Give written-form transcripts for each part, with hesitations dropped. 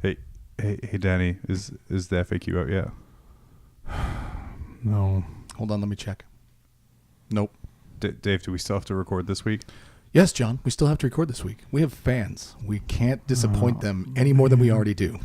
Hey, Danny, is the FAQ out yet? No. Hold on, let me check. Nope. Dave, do we still have to record this week? Yes, John, we still have to record this week. We have fans. We can't disappoint them any more than we already do.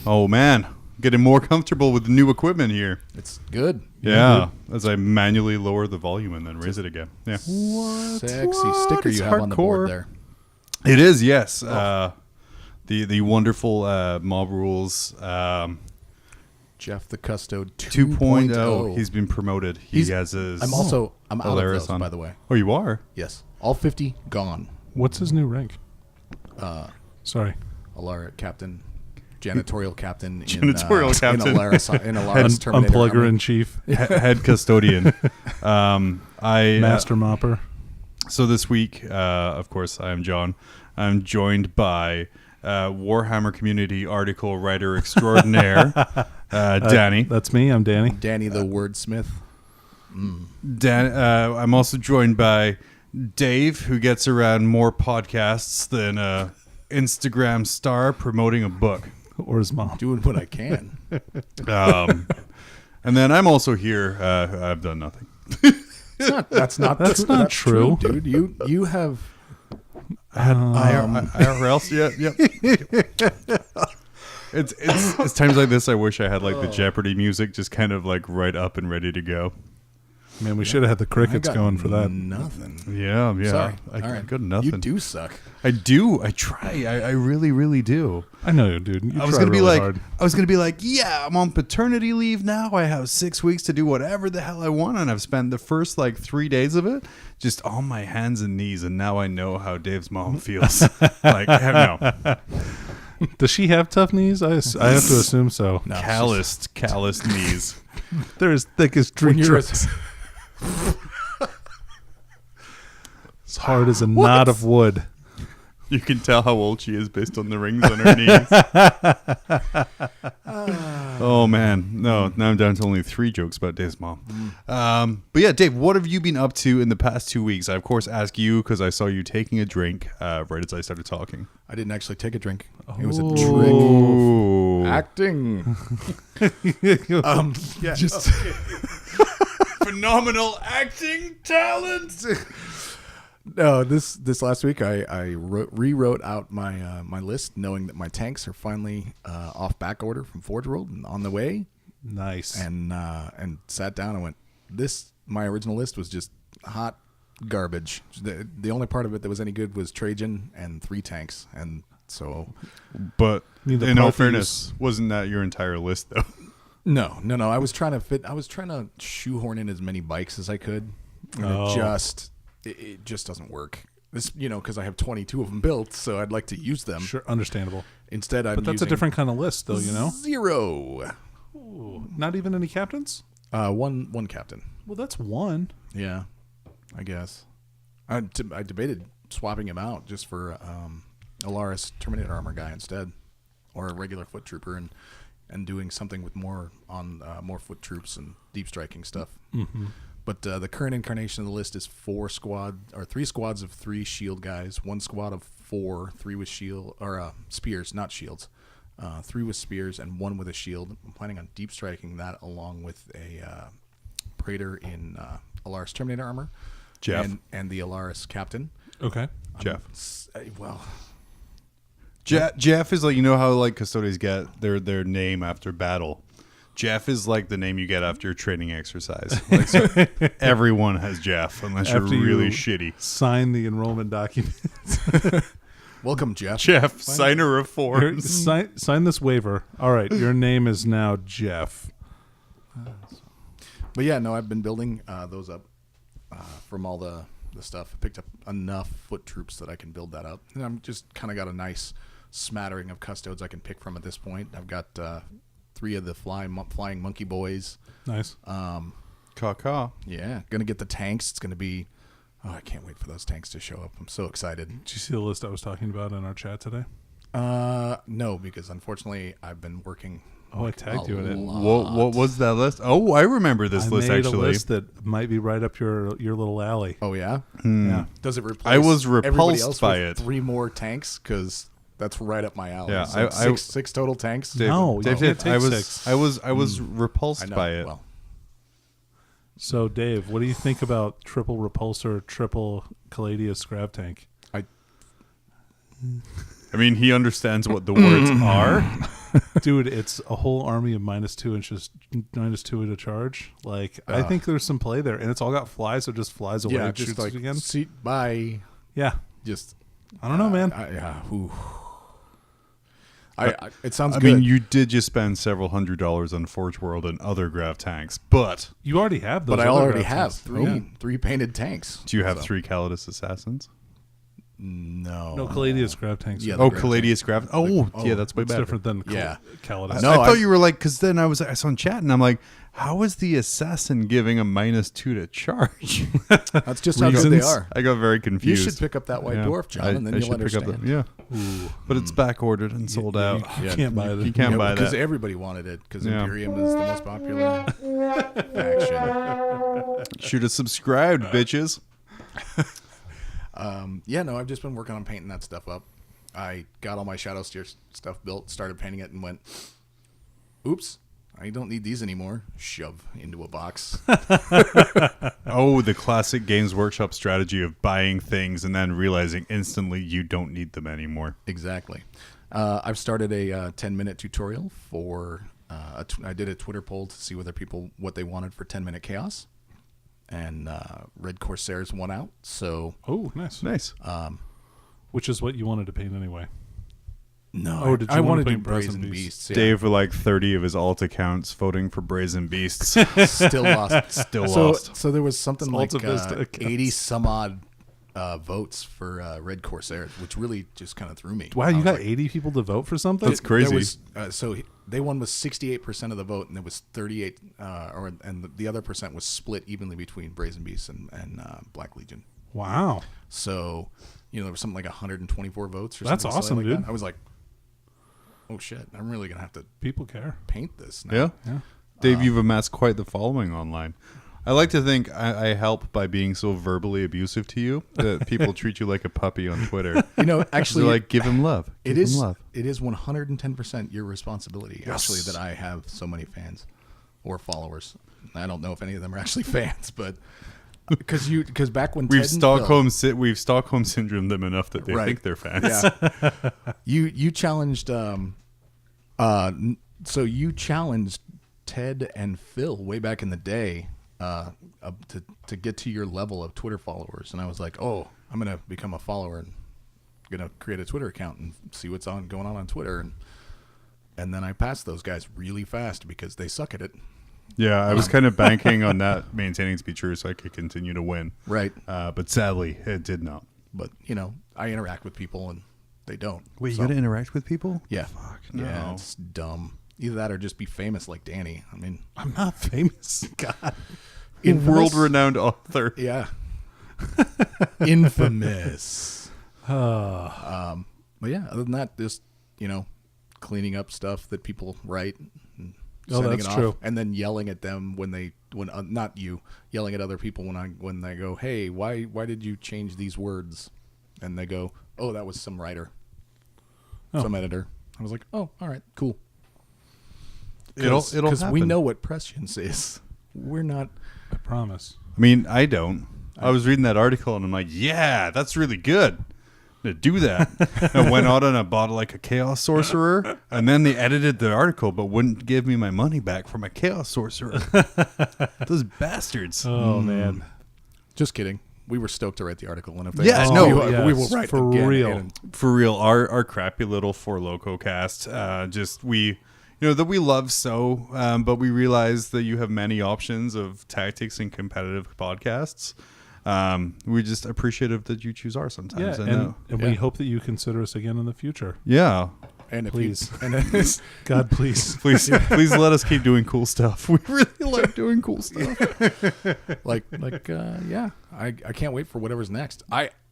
Oh, man. Getting more comfortable with the new equipment here. It's good. Yeah. As I manually lower the volume and then raise it again. Yeah. What? Sexy sticker It's you have on the board hardcore. there. It is, yes. The wonderful Mob Rules Jeff the Custode 2.0. He's been promoted. He has his... I'm out of those, on. by the way. Oh, you are? Yes. All 50 gone. What's his new rank? Sorry. Alara Captain. Janitorial Captain. Janitorial Captain. In Alaris Terminator. Unplugger Army. in chief. Head custodian. Master mopper. So this week, of course, I am John. I'm joined by Warhammer community article writer extraordinaire, Danny. That's me. I'm Danny. Danny the Wordsmith. I'm also joined by Dave, who gets around more podcasts than Instagram star promoting a book. Or his mom. Doing what I can. And then I'm also here. I've done nothing. That's not true, dude. You have had IRL. Yep. It's times like this I wish I had like the Jeopardy music just kind of like right up and ready to go. Man, we should have had the crickets going for that. Nothing. Yeah. Sorry. I All right. got nothing. You do suck. I do. I try. I really, really do. I know you, dude. I was gonna be like, yeah, I'm on paternity leave now. I have 6 weeks to do whatever the hell I want, and I've spent the first like 3 days of it just on my hands and knees, and now I know how Dave's mom feels. Like, no. Does she have tough knees? I have to assume so. No, calloused knees. They're as thick as tree trunks. As hard as a knot of wood. You can tell how old she is based on the rings on her knees. Oh, man. No, now I'm down to only 3 jokes about Dave's mom. But yeah, Dave, what have you been up to in the past 2 weeks? I, of course, ask you because I saw you taking a drink right as I started talking. I didn't actually take a drink. It was a Ooh. trick. Acting. Yeah. Just phenomenal acting talent. No, this last week I rewrote out my list, knowing that my tanks are finally off back order from Forge World and on the way. Nice. And sat down and went, my original list was just hot garbage. The only part of it that was any good was Trajan and 3 tanks, and so. But in all fairness, wasn't that your entire list though? No. I was trying to shoehorn in as many bikes as I could. And it just doesn't work. This, because I have 22 of them built, so I'd like to use them. Sure, understandable. Instead, but that's a different kind of list, though. 0. Ooh, not even any captains. One captain. Well, that's 1. Yeah, I guess. I debated swapping him out just for Alaris Terminator Armor guy instead, or a regular foot trooper, and doing something with more foot troops and deep striking stuff. Mm-hmm. But the current incarnation of the list is 3 squads of 3 shield guys, 1 squad of 4, 3 with spears, not shields, 3 with spears and 1 with a shield. I'm planning on deep striking that along with a Praetor in Alaris Terminator armor, Jeff, and the Alaris Captain. Okay, Jeff. Jeff is like, how like custodians get their name after battle. Jeff is like the name you get after your training exercise. Like, so everyone has Jeff unless you're really shitty. Sign the enrollment document. Welcome, Jeff. Jeff, signer of forms. Sign this waiver. All right, your name is now Jeff. But yeah, no, I've been building those up from all the stuff. I picked up enough foot troops that I can build that up. And I'm just kind of got a nice smattering of custodes I can pick from at this point. I've got 3 of the flying monkey boys. Nice. Caw. Yeah, gonna get the tanks. It's gonna be Oh, I can't wait for those tanks to show up. I'm so excited. Did you see the list I was talking about in our chat today? No, because unfortunately I've been working. Oh, I tagged you in it. What was that list? Oh, I remember this I list made actually. a list that might be right up your little alley. Oh yeah. Yeah. Does it replace? I was everybody repulsed else by with it. 3 more tanks because that's right up my alley. Yeah, So I- six total tanks. Dave, No, Dave, you Dave, can't I take was 6. I was repulsed I know. by it. Well, So, Dave, what do you think about triple repulsor, triple Caladius grab tank? I mean, he understands what the words are. Dude, it's a whole army of -2 inches, -2 to charge. Like, I think there's some play there, and it's all got flies, so it just flies away yeah, and just shoots like it again. bye. Yeah, Just I don't know, man. ooh. It sounds I good. mean, you did just spend several $100s on Forge World and other grav tanks, but You already have those. but I other already grab have tanks. three painted tanks. do you have So- 3 Calidus Assassins? No. No, Caladius grab tanks. Yeah, are the Oh, grab Caladius grav. Oh, yeah, that's way it's better. different than Yeah. Calidus. No, I thought I- you were like, because then I saw in chat and I'm like, how is the assassin giving a -2 to charge? That's just how good they Reasons? are. I got very You confused. should pick up that white Yeah. dwarf, John, and then you'll should pick up understand. yeah, but it's back ordered and sold out. You can't buy You it. can't buy because that. everybody wanted it because Yeah. Imperium is the most popular faction. Should have subscribed, bitches. Yeah, no, I've just been working on painting that stuff up. I got all my Shadow Steer stuff built, started painting it, and went, oops, I don't need these anymore. Shove into a box. Oh, the classic Games Workshop strategy of buying things and then realizing instantly you don't need them anymore. Exactly. I've started a 10-minute tutorial for, I did a Twitter poll to see whether what they wanted for 10-minute chaos. And Red Corsairs won out, so... Oh, nice. Nice. Which is what you wanted to paint anyway. No, Oh, did you I wanna wanted to do paint Brazen Brazen Beasts? Beasts. Yeah. Dave with like 30 of his alt accounts voting for Brazen Beasts. Still lost. Still lost. So there was something It's like Alta Vista accounts. 80 some odd votes for Red Corsairs, which really just kind of threw me. Wow, I you was got like, 80 people to vote for something? That's crazy. There was, they won with 68% of the vote, and there was 38, and the other percent was split evenly between Brazen Beasts and Black Legion. Wow. So, there was something like 124 votes or That's something awesome, like dude. that. I was like, oh shit, I'm really gonna have to People care. paint this now. Yeah. Yeah. Dave, you've amassed quite the following online. I like to think I help by being so verbally abusive to you that people treat you like a puppy on Twitter. Actually, They're like, give him love. It Give is. him love. It is 110% your responsibility. Actually, that I have so many fans or followers. I don't know if any of them are actually fans, but because back when We've Ted and Phil- Stockholm syndrome them enough that they Right. think they're fans. yeah, you challenged. So you challenged Ted and Phil way back in the day to get to your level of Twitter followers, and I was like, oh, I'm gonna become a follower and gonna create a Twitter account and see what's going on Twitter, and then I passed those guys really fast because they suck at it. Yeah, I was kind of banking on that maintaining to be true so I could continue to win. Right. But sadly, it did not. But I interact with people and they don't. Wait, you So, got to interact with people? Yeah. Fuck, Yeah, no. it's dumb. Either that or just be famous like Danny. I mean, I'm not famous. God. infamous? World-renowned author. Yeah. Infamous. Oh. But yeah, other than that, just cleaning up stuff that people write, and Oh, sending that's it off, true. and then yelling at them when not you, yelling at other people when they go, hey, why did you change these words? And they go, oh, that was some writer, some editor. I was like, oh, all right, cool. It'll Because we happen. know what prescience is. We're not. I promise. I mean, I don't. I was reading that article and I'm like, yeah, that's really good. To do that. I went out and I bought like a Chaos Sorcerer, and then they edited the article but wouldn't give me my money back for my Chaos Sorcerer. Those bastards. Oh, man. Just kidding. We were stoked to write the article, and if they Yeah, asked, no, we will write for again, real. and- For real, our crappy little Four Loco cast, just we, that we love so, but we realize that you have many options of tactics and competitive podcasts. We're just appreciative that you choose ours sometimes. Yeah, I know. and we hope that you consider us again in the future. Yeah. And if Please. God, please. Please let us keep doing cool stuff. We really like doing cool stuff. yeah, I can't wait for whatever's next.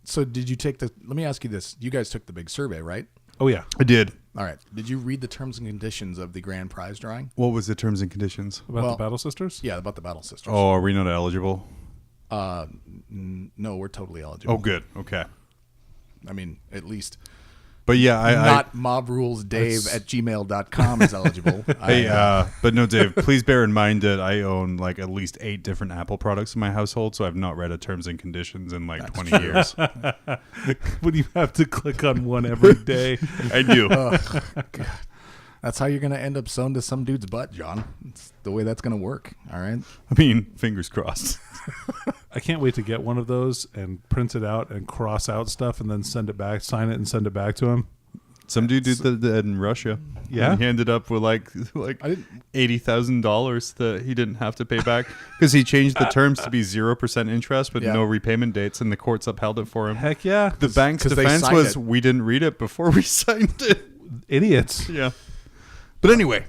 So did you take let me ask you this. You guys took the big survey, right? Oh, yeah. I did. All right. Did you read the terms and conditions of the grand prize drawing? What was the terms and conditions? About the Battle Sisters? Yeah, about the Battle Sisters. Oh, are we not eligible? No, we're totally eligible. Oh, good. Okay. I mean, at least. But yeah, Not mobrulesdave@gmail.com is eligible. But no, Dave, please bear in mind that I own like at least 8 different Apple products in my household, so I've not read a terms and conditions in like 20 years. When you have to click on one every day. I do. That's how you're going to end up sewn to some dude's butt, John. It's the way that's going to work. All right. I mean, fingers crossed. I can't wait to get one of those and print it out and cross out stuff and then send it back, sign it and send it back to him. Some dude did that in Russia. Yeah? And he ended up with like $80,000 that he didn't have to pay back because he changed the terms to be 0% interest but no repayment dates, and the courts upheld it for him. Heck yeah. The bank's defense was we didn't read it before we signed it. Idiots. Yeah. But anyway,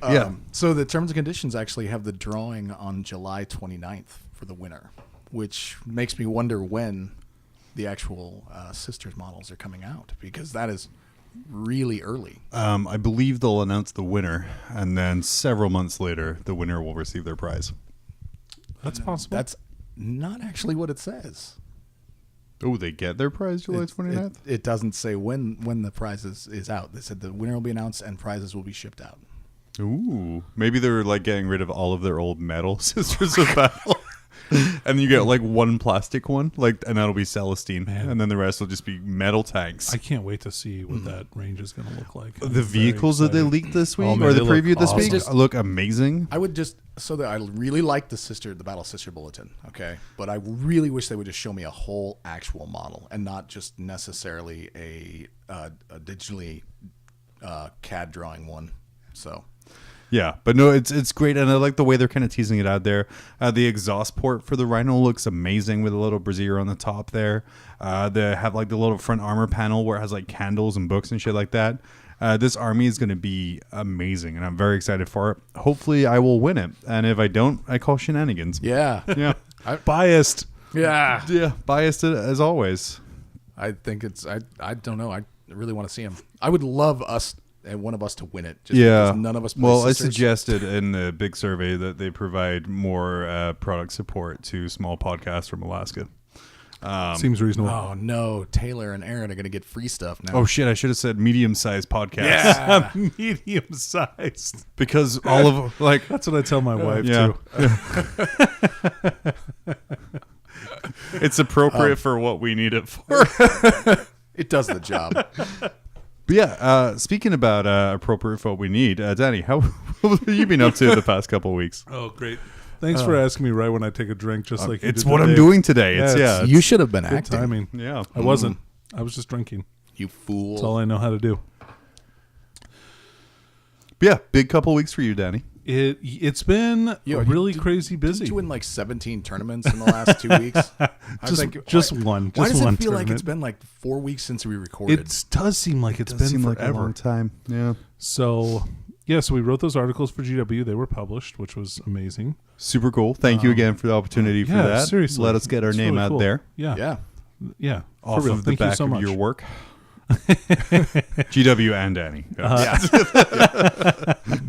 So the terms and conditions actually have the drawing on July 29th for the winner, which makes me wonder when the actual Sisters models are coming out, because that is really early. I believe they'll announce the winner, and then several months later, the winner will receive their prize. That's possible. That's not actually what it says. Oh, they get their prize July 29th? It doesn't say when the prize is out. They said the winner will be announced and prizes will be shipped out. Ooh. Maybe they're like getting rid of all of their old metal Sisters of Battle. And then you get like one plastic one, and that'll be Celestine. Man. And then the rest will just be metal tanks. I can't wait to see what that range is going to look like. The vehicles that they leaked this week, man, or the they look preview this week, awesome. look amazing. I would I really like the Battle Sister Bulletin, okay? But I really wish they would just show me a whole actual model and not just necessarily a digitally CAD drawing one. So... Yeah, but no, it's great, and I like the way they're kind of teasing it out there. The exhaust port for the Rhino looks amazing with a little brassiere on the top there. They have like the little front armor panel where it has like candles and books and shit like that. This army is going to be amazing, and I'm very excited for it. Hopefully, I will win it, and if I don't, I call shenanigans. Yeah. Yeah. Biased. Yeah. Yeah, biased as always. I think I don't know. I really want to see him. I would love one of us to win it. Just because none of us play Well, Sisters. I suggested in the big survey that they provide more product support to small podcasts from Alaska. Seems reasonable. Oh no, Taylor and Aaron are going to get free stuff now. Oh shit, I should have said medium-sized podcasts. Yeah. Medium sized. Because all of like That's what I tell my wife yeah. too. It's appropriate for what we need it for. It does the job. But yeah, speaking about appropriate for what we need, Danny, how what have you been up to the past couple of weeks? Oh, great. Thanks for asking me right when I take a drink, just like you It's did what I'm today. doing today. Yeah, You should have been Good acting. timing. Yeah. I wasn't. I was just drinking. You fool. That's all I know how to do. But yeah, big couple of weeks for you, Danny. It's been really crazy busy. Did you win like 17 tournaments in the last 2 weeks? Just one. Why Just does one it feel like tournament. it's been like 4 weeks since we recorded? It does seem like it's Does been seem like a forever. long time. Yeah. So we wrote those articles for GW. They were published, which was amazing. Super cool. Thank you again for the opportunity for that. Seriously. Let us get our It's name really out cool. there. Yeah. yeah. Off For real. of the Thank you back so of much. your work. GW and Danny.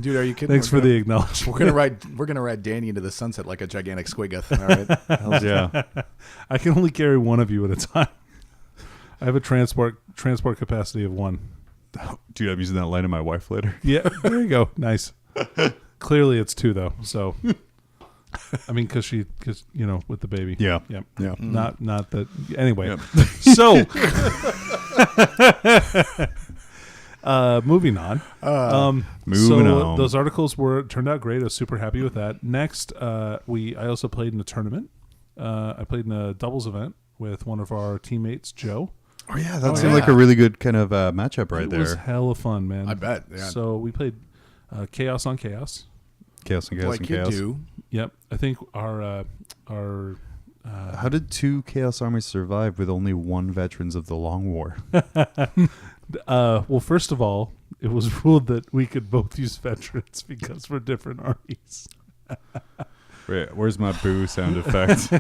Dude, are you kidding? Thanks for the acknowledgement. We're gonna ride Danny into the sunset like a gigantic squiggoth. All right. Hells yeah. I can only carry one of you at a time. I have a transport capacity of one. Dude, I'm using that line in my wife later. Yeah, there you go. Nice. Clearly, it's 2 though. So, I mean, because with the baby. Yeah. Yep. Yeah. Not that. Anyway. Yep. So, moving on. Moving on. Those articles turned out great. I was super happy with that. Next, I also played in a tournament. I played in a doubles event with one of our teammates, Joe. Oh yeah, that seemed like a really good kind of matchup right It there. was hella fun, man. I bet. Yeah. So we played Chaos on Chaos. Chaos and chaos like and you chaos. do. Yep. I think our How did 2 chaos armies survive with only 1 veterans of the Long War? well, first of all, it was ruled that we could both use veterans because we're different armies. Wait, where's my boo sound effect?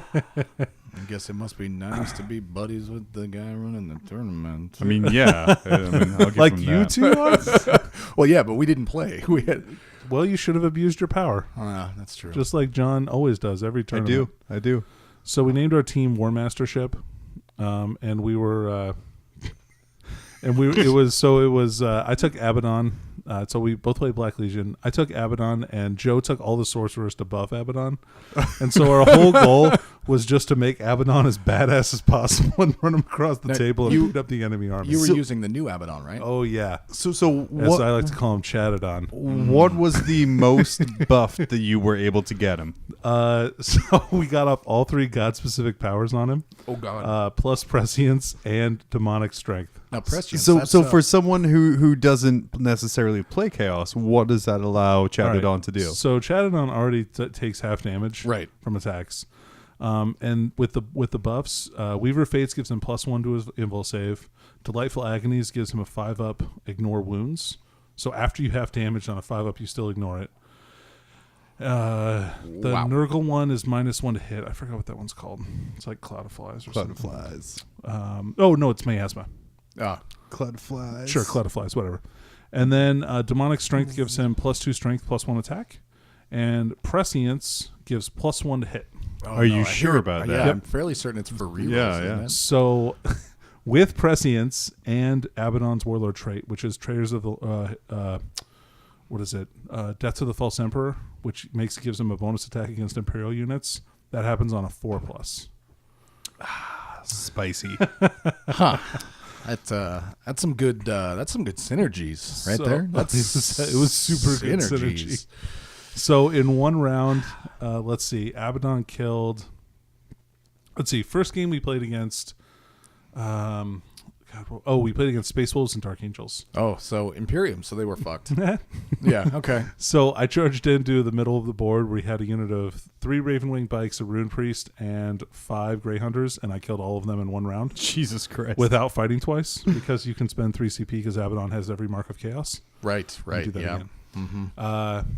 I guess it must be nice to be buddies with the guy running the tournament. I mean, yeah. I'll give Like him you that. two are? Well, yeah, but we didn't play. We had. Well, you should have abused your power. That's true. Just like John always does every I tournament. do. So we named our team War Mastership, and we were, I took Abaddon. So we both played Black Legion. I took Abaddon, and Joe took all the sorcerers to buff Abaddon. And so our whole goal was just to make Abaddon as badass as possible and run him across the table and beat up the enemy army. You were using the new Abaddon, right? Oh yeah. So As what? I like to call him, Chattadon. What was the most buffed that you were able to get him? So we got off all 3 god-specific powers on him. Oh God. Plus prescience and demonic strength. Now prescience. So for someone who doesn't necessarily play Chaos, what does that allow Chattadon Right. to do? So Chattadon already takes half damage from attacks. And with the buffs, Weaver Fates gives him +1 to his invul save. Delightful Agonies gives him a 5-up ignore wounds. So after you have damage on a 5-up, you still ignore it. The Nurgle one is -1 to hit. I forgot what that one's called. It's like Cloud of Flies or something. Cloud of Flies. Oh no, it's Miasma. Cloud of Flies. Sure, Cloud of Flies, whatever. And then Demonic Strength gives him +2 strength, +1 attack. And Prescience gives +1 to hit. Are you sure about that? Yeah, Yep. I'm fairly certain it's for rerolls. Yeah. Isn't it? So with Prescience and Abaddon's Warlord trait, which is Traitors of the Death to the False Emperor, which gives him a bonus attack against Imperial units, that happens on a 4+. Spicy. That's some good synergies right there. It was super good synergy. So in one round, let's see, Abaddon killed. Let's see, first game we played against. We played against Space Wolves and Dark Angels. Oh, so Imperium, so they were fucked. Yeah, okay. So I charged into the middle of the board where we had a unit of 3 Ravenwing Bikes, a Rune Priest, and 5 Grey Hunters, and I killed all of them in one round. Jesus Christ. Without fighting twice, because you can spend 3 CP because Abaddon has every mark of chaos. Right, Do that yeah. again. Mm-hmm.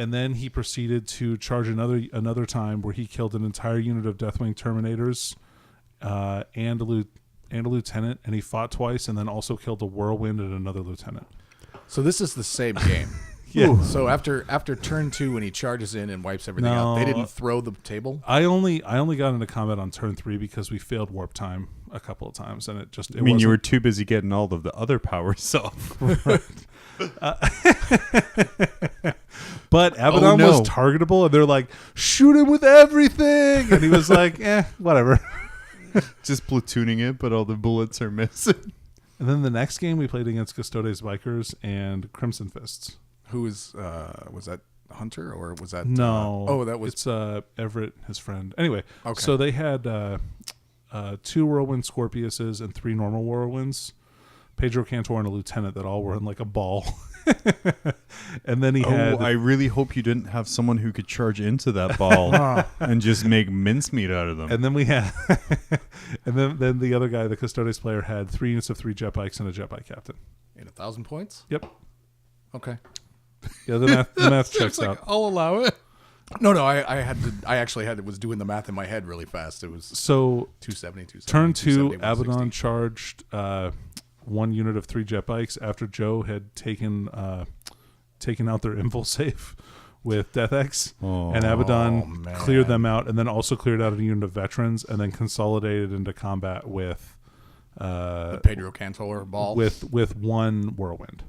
And then he proceeded to charge another time where he killed an entire unit of Deathwing Terminators and a lieutenant, and he fought twice, and then also killed a Whirlwind and another lieutenant. So this is the same game. Yeah. Ooh. So after turn 2, when he charges in and wipes everything out, they didn't throw the table. I only got into combat on turn 3 because we failed warp time a couple of times, and I mean, you were too busy getting all of the other powers off. Right. But Abaddon was targetable, and they're like, shoot him with everything, and he was like, whatever. Just platooning it, but all the bullets are missing. And then the next game we played against Custodes Bikers and Crimson Fists. Who was that Hunter or was that no? That was it's Everett, his friend. Anyway, okay. So they had 2 Whirlwind Scorpiuses and 3 normal Whirlwinds, Pedro Cantor and a lieutenant that all were in like a ball. And then he had. I really hope you didn't have someone who could charge into that ball and just make mincemeat out of them. And then we had, and then the other guy, the Custodes player, had 3 units of 3 jet bikes and a jet bike captain. In 1,000 points. Yep. Okay. Yeah, the math checks like, out. I'll allow it. No, I actually was doing the math in my head really fast. It was So 270. turn 2, Abaddon charged 1 unit of 3 jet bikes after Joe had taken out their invul save with Death X, and Abaddon cleared them out, and then also cleared out a unit of veterans, and then consolidated into combat with the Pedro Cantor ball with 1 Whirlwind,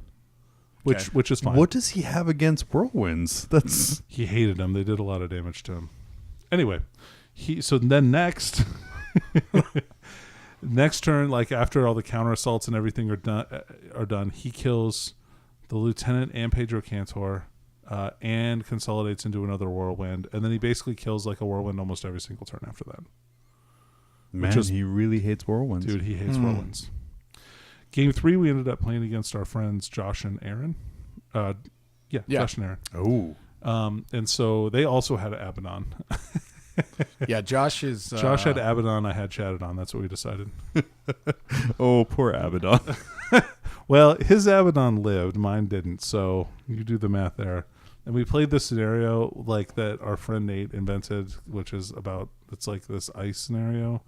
which is fine. What does he have against whirlwinds? That's He hated them. They did a lot of damage to him. Anyway, then next. Next turn, like after all the counter assaults and everything are done, he kills the lieutenant and Pedro Cantor, and consolidates into another whirlwind, and then he basically kills like a whirlwind almost every single turn after that. man. He really hates whirlwinds, dude. He hates whirlwinds. Game 3, we ended up playing against our friends Josh and Aaron. Josh and Aaron. Oh, and so they also had Abaddon. Yeah, Josh had Abaddon. I had Chattadon. That's what we decided. oh, poor Abaddon. Well, his Abaddon lived, mine didn't. So you do the math there. And we played this scenario like that our friend Nate invented, which is about, it's like this ice scenario.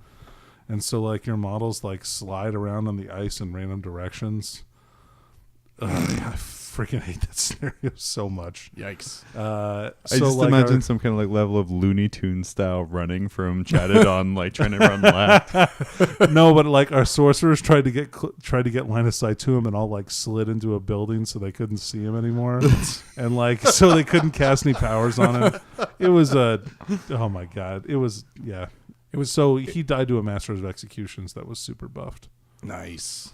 And so like your models like slide around on the ice in random directions. I freaking hate that scenario so much. Yikes. I just imagine some kind of like level of Looney Tunes style running from Chattadon, like trying to run left. No, but like our sorcerers tried to get line of sight to him and all like slid into a building so they couldn't see him anymore. And like, so they couldn't cast any powers on him. It was oh my God. It was, yeah. It was so he died to a Master of Executions that was super buffed. Nice.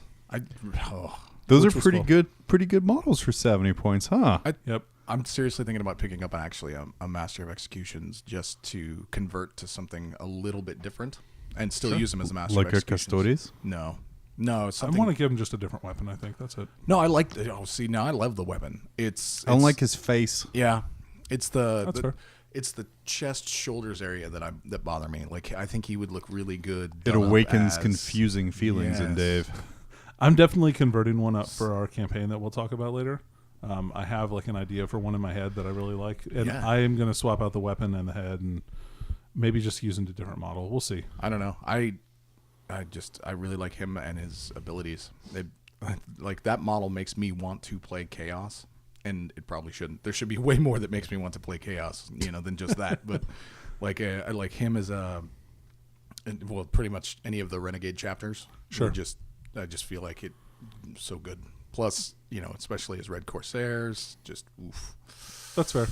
Those are pretty good models for 70 points, huh? Yep. I'm seriously thinking about picking up a Master of Executions just to convert to something a little bit different and still use them as a Master of Executions. Like a Custodes? No. I want to give him just a different weapon, I think. That's it. No, I like I love the weapon. I don't like his face. Yeah. It's That's fair. It's the chest, shoulders area that bother me. Like, I think he would look really good. It awakens confusing feelings in Dave. I'm definitely converting one up for our campaign that we'll talk about later. I have like an idea for one in my head that I really like, and I am going to swap out the weapon and the head, and maybe just use a different model. We'll see. I don't know. I really like him and his abilities. Like that model makes me want to play Chaos. And it probably shouldn't. There should be way more that makes me want to play Chaos, than just that. But like, I like him as pretty much any of the Renegade chapters. Sure. I just feel like it's so good. Plus, especially as Red Corsairs, just oof. That's fair.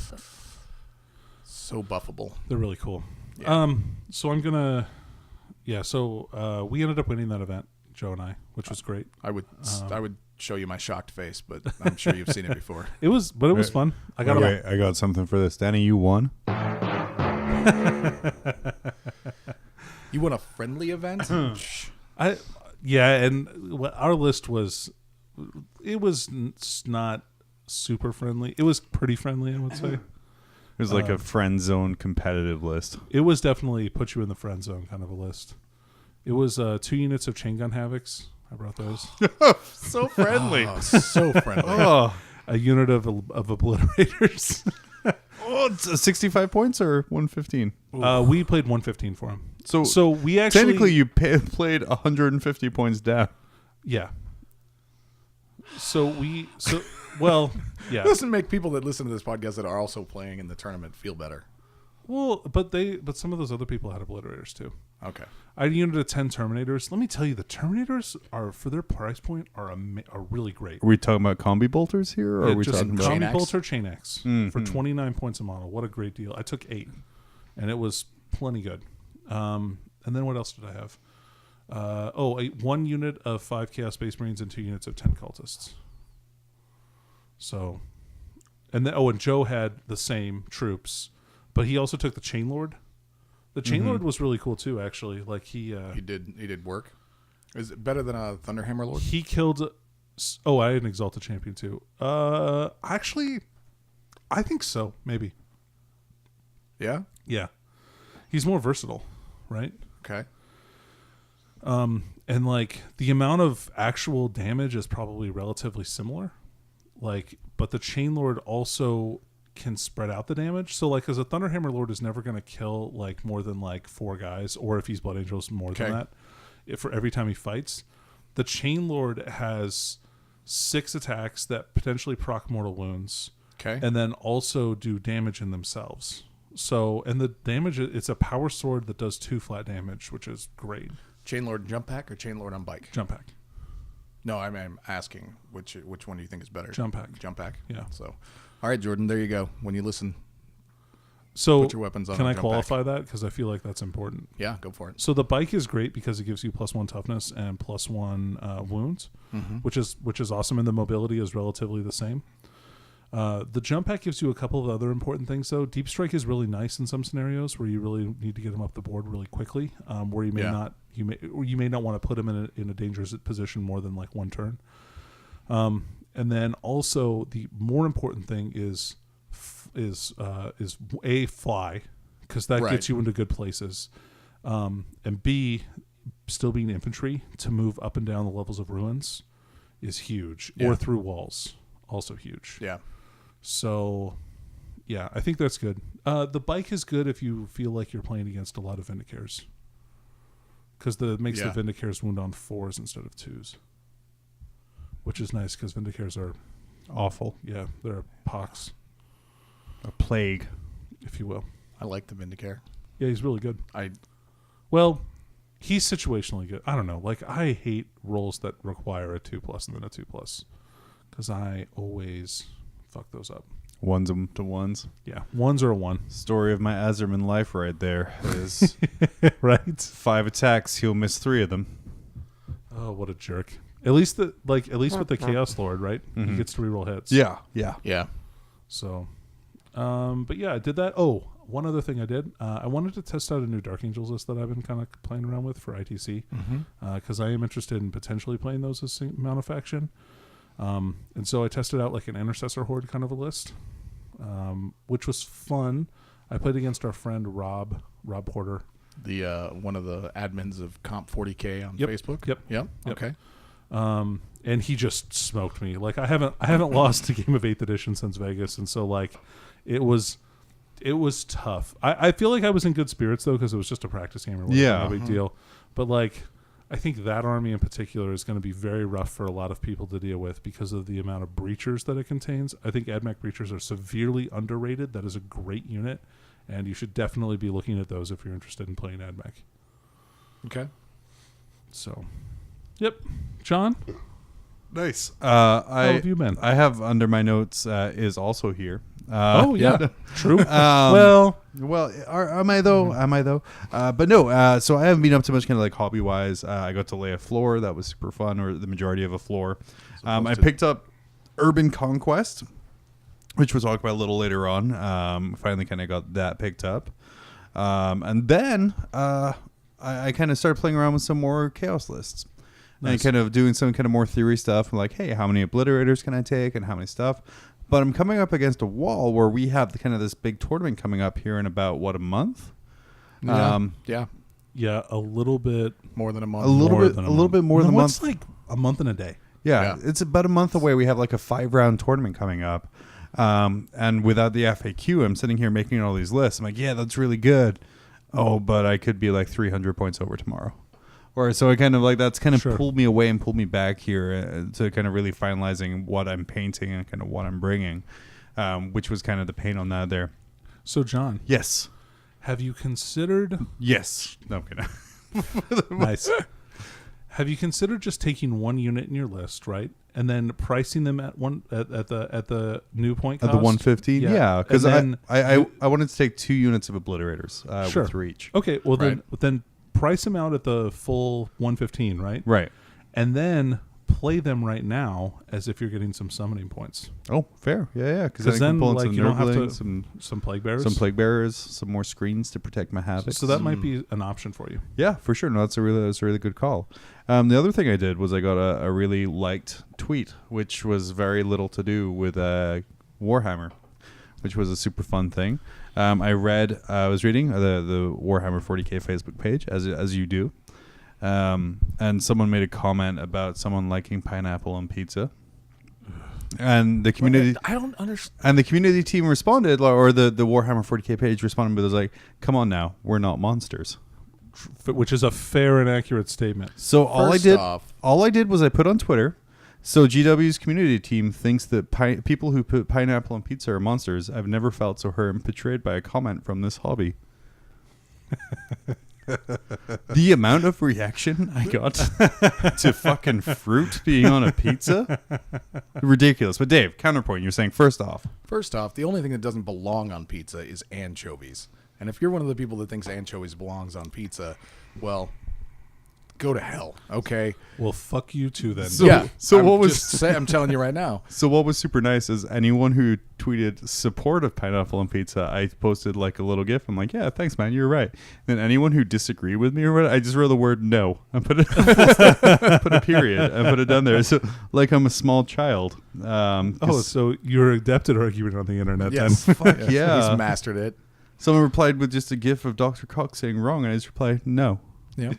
So buffable. They're really cool. Yeah. So I'm gonna, So we ended up winning that event, Joe and I, which was great. I would show you my shocked face, but I'm sure you've seen it before. It was fun. I got something for this. Danny, you won. You won a friendly event? And our list was not super friendly. It was pretty friendly, I would say. It was like a friend zone competitive list. It was definitely put you in the friend zone kind of a list. It was 2 units of Chain Gun Havocs. I brought those. So friendly. So friendly. A unit of Obliterators. It's 65 points or 115? We played 115 for him. So we actually... Technically, you played 150 points down. Yeah. Yeah. Doesn't make people that listen to this podcast that are also playing in the tournament feel better. Well, but some of those other people had Obliterators too. Okay. I had a unit of 10 Terminators. Let me tell you, the Terminators are, for their price point, are really great. Are we talking about combi bolters here, or are we talking about combi bolter Chain X for 29 points a model? What a great deal! I took 8, and it was plenty good. And then what else did I have? 1 unit of 5 Chaos Space Marines and 2 units of 10 Cultists. So, and Joe had the same troops, but he also took the Chain Lord. The Chain Lord was really cool too, actually. Like he did work. Is it better than a Thunderhammer Lord? He killed. Oh, I had an Exalted Champion too. Actually, I think so. Maybe. Yeah. Yeah. He's more versatile, right? Okay. And like the amount of actual damage is probably relatively similar. Like, but the Chain Lord also can spread out the damage. So like, as a Thunderhammer Lord is never going to kill like more than like 4 guys, or if he's Blood Angels, more than that. For every time he fights, the Chain Lord has 6 attacks that potentially proc mortal wounds. Okay. And then also do damage in themselves. So, and the damage, it's a power sword that does 2 flat damage, which is great. Chain Lord jump pack or Chain Lord on bike? Jump pack. No, I'm asking which one do you think is better? Jump pack. Jump pack. Yeah. So, all right, Jordan, there you go. When you listen, so put your weapons on. Can I jump qualify pack. that? Because I feel like that's important. Yeah, go for it. So the bike is great because it gives you +1 toughness and +1 wounds, which is awesome, and the mobility is relatively the same. The jump pack gives you a couple of other important things, though. Deep strike is really nice in some scenarios where you really need to get him up the board really quickly, where you may not want to put him in a dangerous position more than like 1 turn. And then also the more important thing is A, fly, because that gets you into good places, and B, still being infantry to move up and down the levels of ruins is huge, Yeah. or through walls, also huge. Yeah. So, yeah, I think that's good. The bike is good if you feel like you're playing against a lot of Vindicares, because it makes the Vindicares wound on 4s instead of 2s, which is nice because Vindicares are awful. Yeah, they're a pox, a plague, if you will. I like the Vindicare. Yeah, he's really good. Well, he's situationally good. I don't know. Like, I hate rolls that require a 2+ and then a 2+, because I always fuck those up. Ones to ones. Yeah, ones are a 1. Story of my Azerman life right there is right. 5 attacks, he'll miss 3 of them. Oh, what a jerk! At least with the Chaos Lord, right? Mm-hmm. He gets to reroll hits. Yeah. So, but yeah, I did that. Oh, one other thing I did. I wanted to test out a new Dark Angels list that I've been kind of playing around with for ITC, because I am interested in potentially playing those as amount of faction. And so I tested out like an Intercessor Horde kind of a list, which was fun. I played against our friend Rob Porter, the one of the admins of Comp 40K on Facebook. Yep. Okay. And he just smoked me. Like, I haven't lost a game of 8th edition since Vegas, and so like it was tough. I feel like I was in good spirits though, because it was just a practice game or whatever, no big deal. But like, I think that army in particular is going to be very rough for a lot of people to deal with because of the amount of breachers that it contains. I think AdMech breachers are severely underrated. That is a great unit, and you should definitely be looking at those if you're interested in playing AdMech. Okay. So, yep. John? Nice. How have you been? I have under my notes is also here. True. Am I though? But no. So I haven't been up to much kind of like hobby wise. I got to lay a floor. That was super fun, or the majority of a floor. I picked up Urban Conquest, which we'll talk about a little later on. Finally, kind of got that picked up, and then I kind of started playing around with some more chaos lists. Nice. And kind of doing some kind of more theory stuff. I'm like, hey, how many obliterators can I take, and how many stuff? But I'm coming up against a wall where we have this big tournament coming up here in about a month. Yeah, a little bit more than a month. A little bit more than a month. It's like a month and a day. Yeah, it's about a month away. We have like a 5-round tournament coming up, and without the FAQ, I'm sitting here making all these lists. I'm like, yeah, that's really good. Oh, but I could be like 300 points over tomorrow. Or so I kind of like that's kind of pulled me away and pulled me back here to kind of really finalizing what I'm painting and kind of what I'm bringing, which was kind of the pain on that there. So, John. Yes. Have you considered? Yes. No, I'm kidding. Nice. Have you considered just taking one unit in your list, right, and then pricing them at the new point cost? At the 115? Yeah, because I wanted to take 2 units of obliterators with 3 each. Okay, well then price them out at the full 115, right? Right. And then play them right now as if you're getting some summoning points. Oh, fair. Yeah. Because then like you don't have to some plague bearers, some more screens to protect my havoc. So that might be an option for you. Yeah, for sure. No, that's a really good call. The other thing I did was I got a really liked tweet, which was very little to do with Warhammer, which was a super fun thing. I was reading the Warhammer 40K Facebook page, as you do, and someone made a comment about someone liking pineapple on pizza, and the community. I don't understand. And the community team responded, or the Warhammer 40K page responded, but it was like, "Come on now, we're not monsters," which is a fair and accurate statement. So all I did was I put on Twitter. So GW's community team thinks that people who put pineapple on pizza are monsters. I've never felt so hurt and betrayed by a comment from this hobby. The amount of reaction I got to fucking fruit being on a pizza, ridiculous. But Dave, counterpoint. You're saying first off, the only thing that doesn't belong on pizza is anchovies. And if you're one of the people that thinks anchovies belongs on pizza, well, go to hell, okay? Well, fuck you too then. I'm telling you right now. So what was super nice is anyone who tweeted support of pineapple on pizza, I posted like a little gif. I'm like, yeah, thanks, man, you're right. And anyone who disagreed with me or what, I just wrote the word no and put a period and put it down there. So like I'm a small child. So you're adept at arguing on the internet then. Fuck yeah. He's mastered it. Someone replied with just a gif of Dr. Cox saying wrong, and I just replied no. Yeah.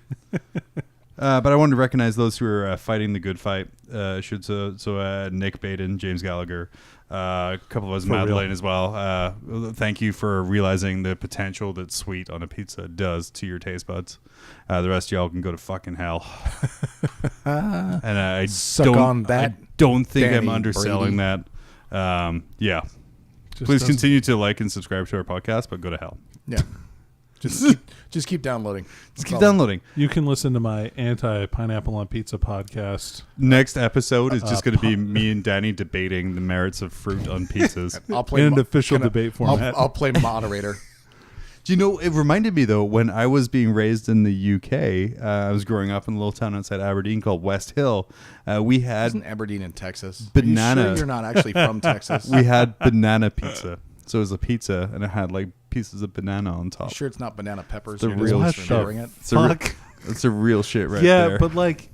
But I wanted to recognize those who are fighting the good fight. Nick Baden, James Gallagher, a couple of us, Madeleine as well. Thank you for realizing the potential that sweet on a pizza does to your taste buds. The rest of y'all can go to fucking hell. And I don't think I'm underselling that. Yeah. Please continue to like and subscribe to our podcast, but go to hell. Yeah. Just keep downloading. Just keep downloading. You can listen to my anti-pineapple on pizza podcast. Next episode is just going to be me and Danny debating the merits of fruit on pizzas. I'll play in an official debate format. I'll play moderator. Do you know, it reminded me, though, when I was being raised in the UK, I was growing up in a little town outside Aberdeen called West Hill. We had... Isn't Aberdeen in Texas? Banana. Are you sure you're not actually from Texas? We had banana pizza. So it was a pizza, and it had, like, pieces of banana on top. You sure it's not banana peppers? The real shit. It's a real shit right there. Yeah, but, like,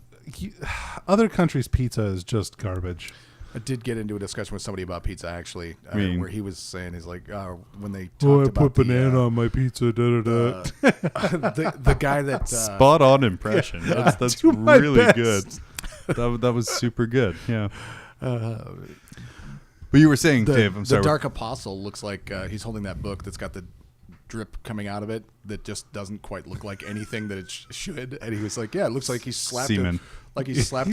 other countries' pizza is just garbage. I did get into a discussion with somebody about pizza, actually, where he was saying, he's like, when they talked about put banana on my pizza, da-da-da. The guy that... Spot on impression. That's really good. That was super good, yeah. But you were saying, Dave, I'm sorry. The Dark Apostle looks like he's holding that book that's got the drip coming out of it that just doesn't quite look like anything that it should. And he was like, yeah, it looks like he slapped a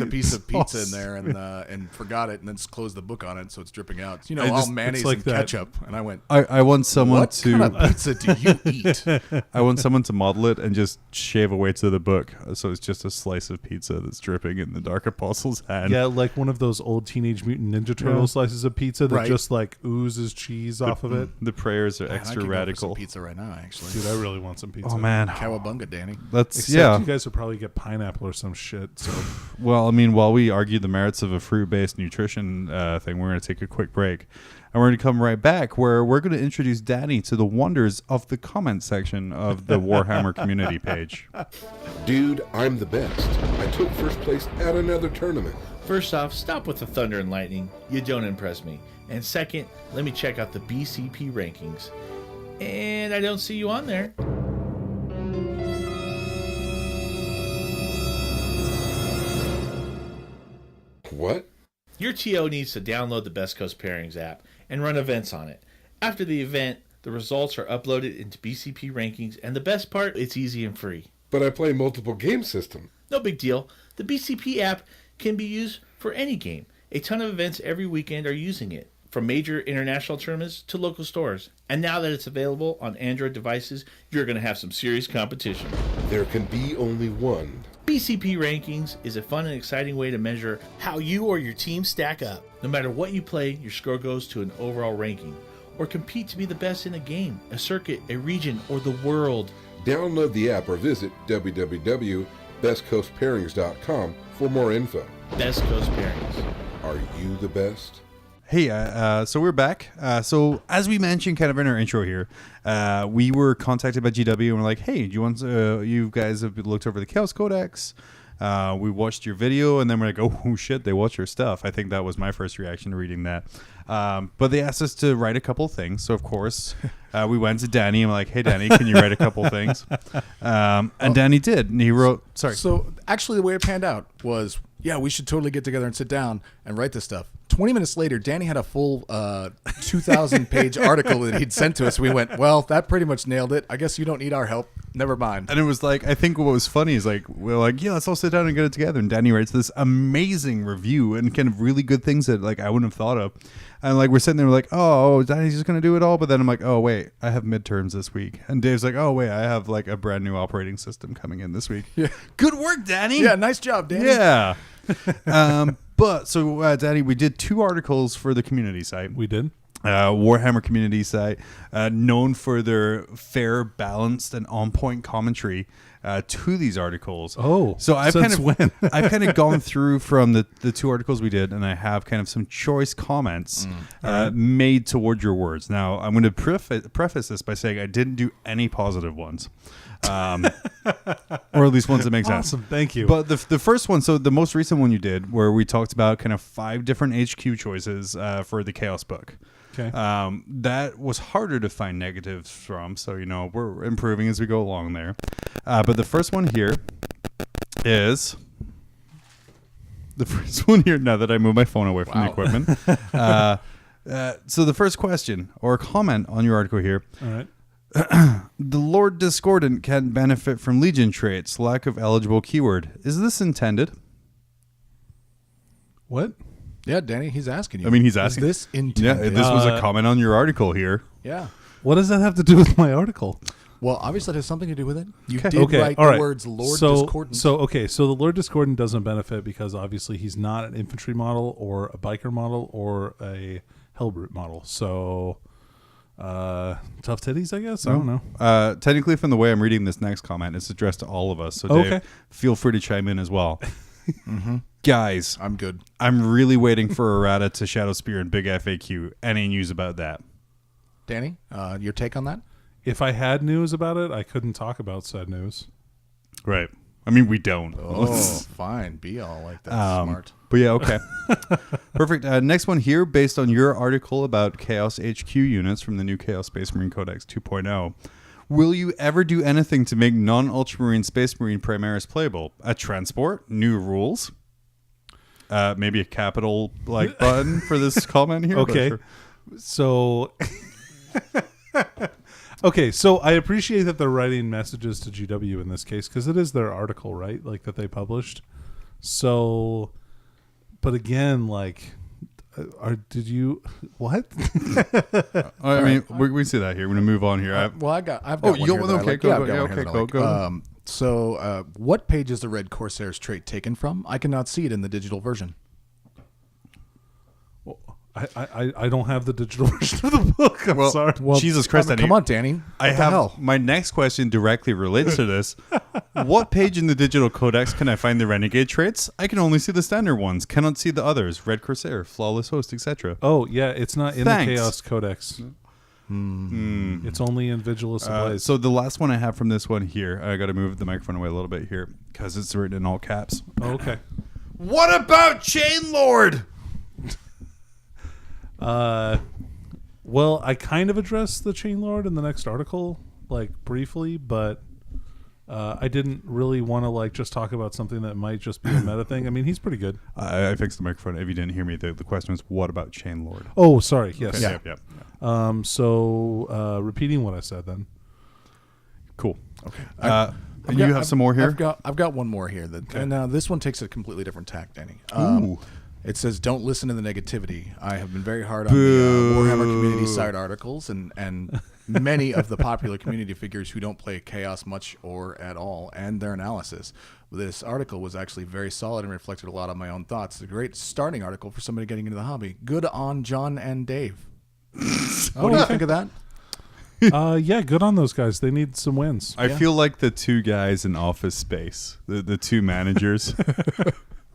piece of pizza in there and forgot it and then just closed the book on it, so it's dripping out. All mayonnaise and ketchup. And I went, I want someone what kind of pizza do you eat? I want someone to model it and just shave away to the book, so it's just a slice of pizza that's dripping in the Dark Apostle's hand. Yeah, like one of those old Teenage Mutant Ninja Turtle slices of pizza that just like oozes cheese off of it. The prayers are extra radical. Go for some pizza right now, actually. Dude, I really want some pizza. Oh man, cowabunga, Danny. Except you guys would probably get pineapple or some shit. So. Well, I mean, while we argue the merits of a fruit-based nutrition thing, we're going to take a quick break. And we're going to come right back where we're going to introduce Danny to the wonders of the comment section of the Warhammer community page. Dude, I'm the best. I took first place at another tournament. First off, stop with the thunder and lightning. You don't impress me. And second, let me check out the BCP rankings. And I don't see you on there. What? Your TO needs to download the Best Coast Pairings app and run events on it. After the event, the results are uploaded into BCP rankings, and the best part, it's easy and free. But I play multiple game systems. No big deal. The BCP app can be used for any game. A ton of events every weekend are using it, from major international tournaments to local stores. And now that it's available on Android devices, you're going to have some serious competition. There can be only one. BCP Rankings is a fun and exciting way to measure how you or your team stack up. No matter what you play, your score goes to an overall ranking. Or compete to be the best in a game, a circuit, a region, or the world. Download the app or visit www.bestcoastpairings.com for more info. Best Coast Pairings. Are you the best? Hey, so we're back. So as we mentioned kind of in our intro here, we were contacted by GW and we're like, hey, do you want you guys have looked over the Chaos Codex? We watched your video and then we're like, oh shit, they watch your stuff. I think that was my first reaction to reading that. But they asked us to write a couple things. So of course, we went to Danny and we're like, hey Danny, can you write a couple things? And Danny did. And he wrote, sorry. So actually the way it panned out was, yeah, we should totally get together and sit down and write this stuff. 20 minutes later, Danny had a full 2,000-page article that he'd sent to us. We went, well, that pretty much nailed it. I guess you don't need our help. Never mind. And it was like, I think what was funny is like, we're like, yeah, let's all sit down and get it together. And Danny writes this amazing review and kind of really good things that like I wouldn't have thought of. And like we're sitting there like, oh, Danny's just going to do it all. But then I'm like, oh, wait, I have midterms this week. And Dave's like, oh, wait, I have like a brand new operating system coming in this week. Yeah. Good work, Danny. Yeah, nice job, Danny. Yeah. But so, Danny, we did 2 articles for the community site. We did. Warhammer community site, known for their fair, balanced, and on-point commentary to these articles. Oh, so I've since when? I've kind of gone through from the 2 articles we did, and I have kind of some choice comments made toward your words. Now, I'm going to preface this by saying I didn't do any positive ones. Or at least ones that make sense. Awesome, thank you. But the first one, so the most recent one you did, where we talked about kind of 5 different HQ choices for the Chaos book. Okay. That was harder to find negatives from, so we're improving as we go along there. But the first one here is the first one here. Now that I move my phone away from the equipment. So the first question or comment on your article here. All right. The Lord Discordant can benefit from Legion traits. Lack of eligible keyword. Is this intended? What? Yeah, Danny, he's asking you. I mean, he's asking. Is this intended? Yeah, this was a comment on your article here. Yeah. What does that have to do with my article? Well, obviously, it has something to do with it. You Okay. did write all the right. words Lord Discordant. So the Lord Discordant doesn't benefit because obviously he's not an infantry model or a biker model or a Hellbrute model. So tough titties, I guess. I don't know. Technically, from the way I'm reading this next comment, it's addressed to all of us. So, Dave, feel free to chime in as well. Guys, I'm good. I'm really waiting for errata to Shadow Spear and Big FAQ. Any news about that? Danny, your take on that? If I had news about it, I couldn't talk about said news. Right. I mean, we don't. Oh, fine. Be all like that. Smart. But yeah, okay. Perfect. Next one here, based on your article about Chaos HQ units from the new Chaos Space Marine Codex 2.0. Will you ever do anything to make non-Ultramarine Space Marine Primaris playable? A transport? New rules? Maybe a capital button for this comment here? Okay. Sure. So... Okay, so I appreciate that they're writing messages to GW in this case because it is their article, right? Like that they published. So, but again, did you what? I mean, we see that here. We're gonna move on here. I've got. Oh, one you here got that I one? Okay, like. go. Yeah, Go. I've got Yeah, one here okay, that I go. like. So, what page is the Red Corsair's trait taken from? I cannot see it in the digital version. I don't have the digital version of the book. I'm sorry. Well, Jesus Christ, come on, Danny. I What the have hell? my next question directly relates to this. What page in the digital codex can I find the renegade traits? I can only see the standard ones. Cannot see the others. Red Corsair, Flawless Host, etc. Oh yeah, it's not in Thanks. the Chaos Codex. It's only in Vigilus Ablaze. So the last one I have from this one here, I got to move the microphone away a little bit here because it's written in all caps. Oh, okay. What about Chain Lord? Well, I kind of addressed the Chain Lord in the next article, briefly, but I didn't really want to just talk about something that might just be a meta thing. I mean, he's pretty good. I fixed the microphone. If you didn't hear me, the question was, what about Chain Lord? Oh, sorry. Yes. Okay. Yeah. So repeating what I said then. Cool. Okay. You have some more here? I've got one more here. And now this one takes a completely different tack, Danny. Ooh. It says, "Don't listen to the negativity." I have been very hard on the Warhammer community side articles and many of the popular community figures who don't play Chaos much or at all, and their analysis. This article was actually very solid and reflected a lot of my own thoughts. A great starting article for somebody getting into the hobby. Good on John and Dave. What do you think of that? Yeah, good on those guys. They need some wins. I feel like the two guys in Office Space, the two managers.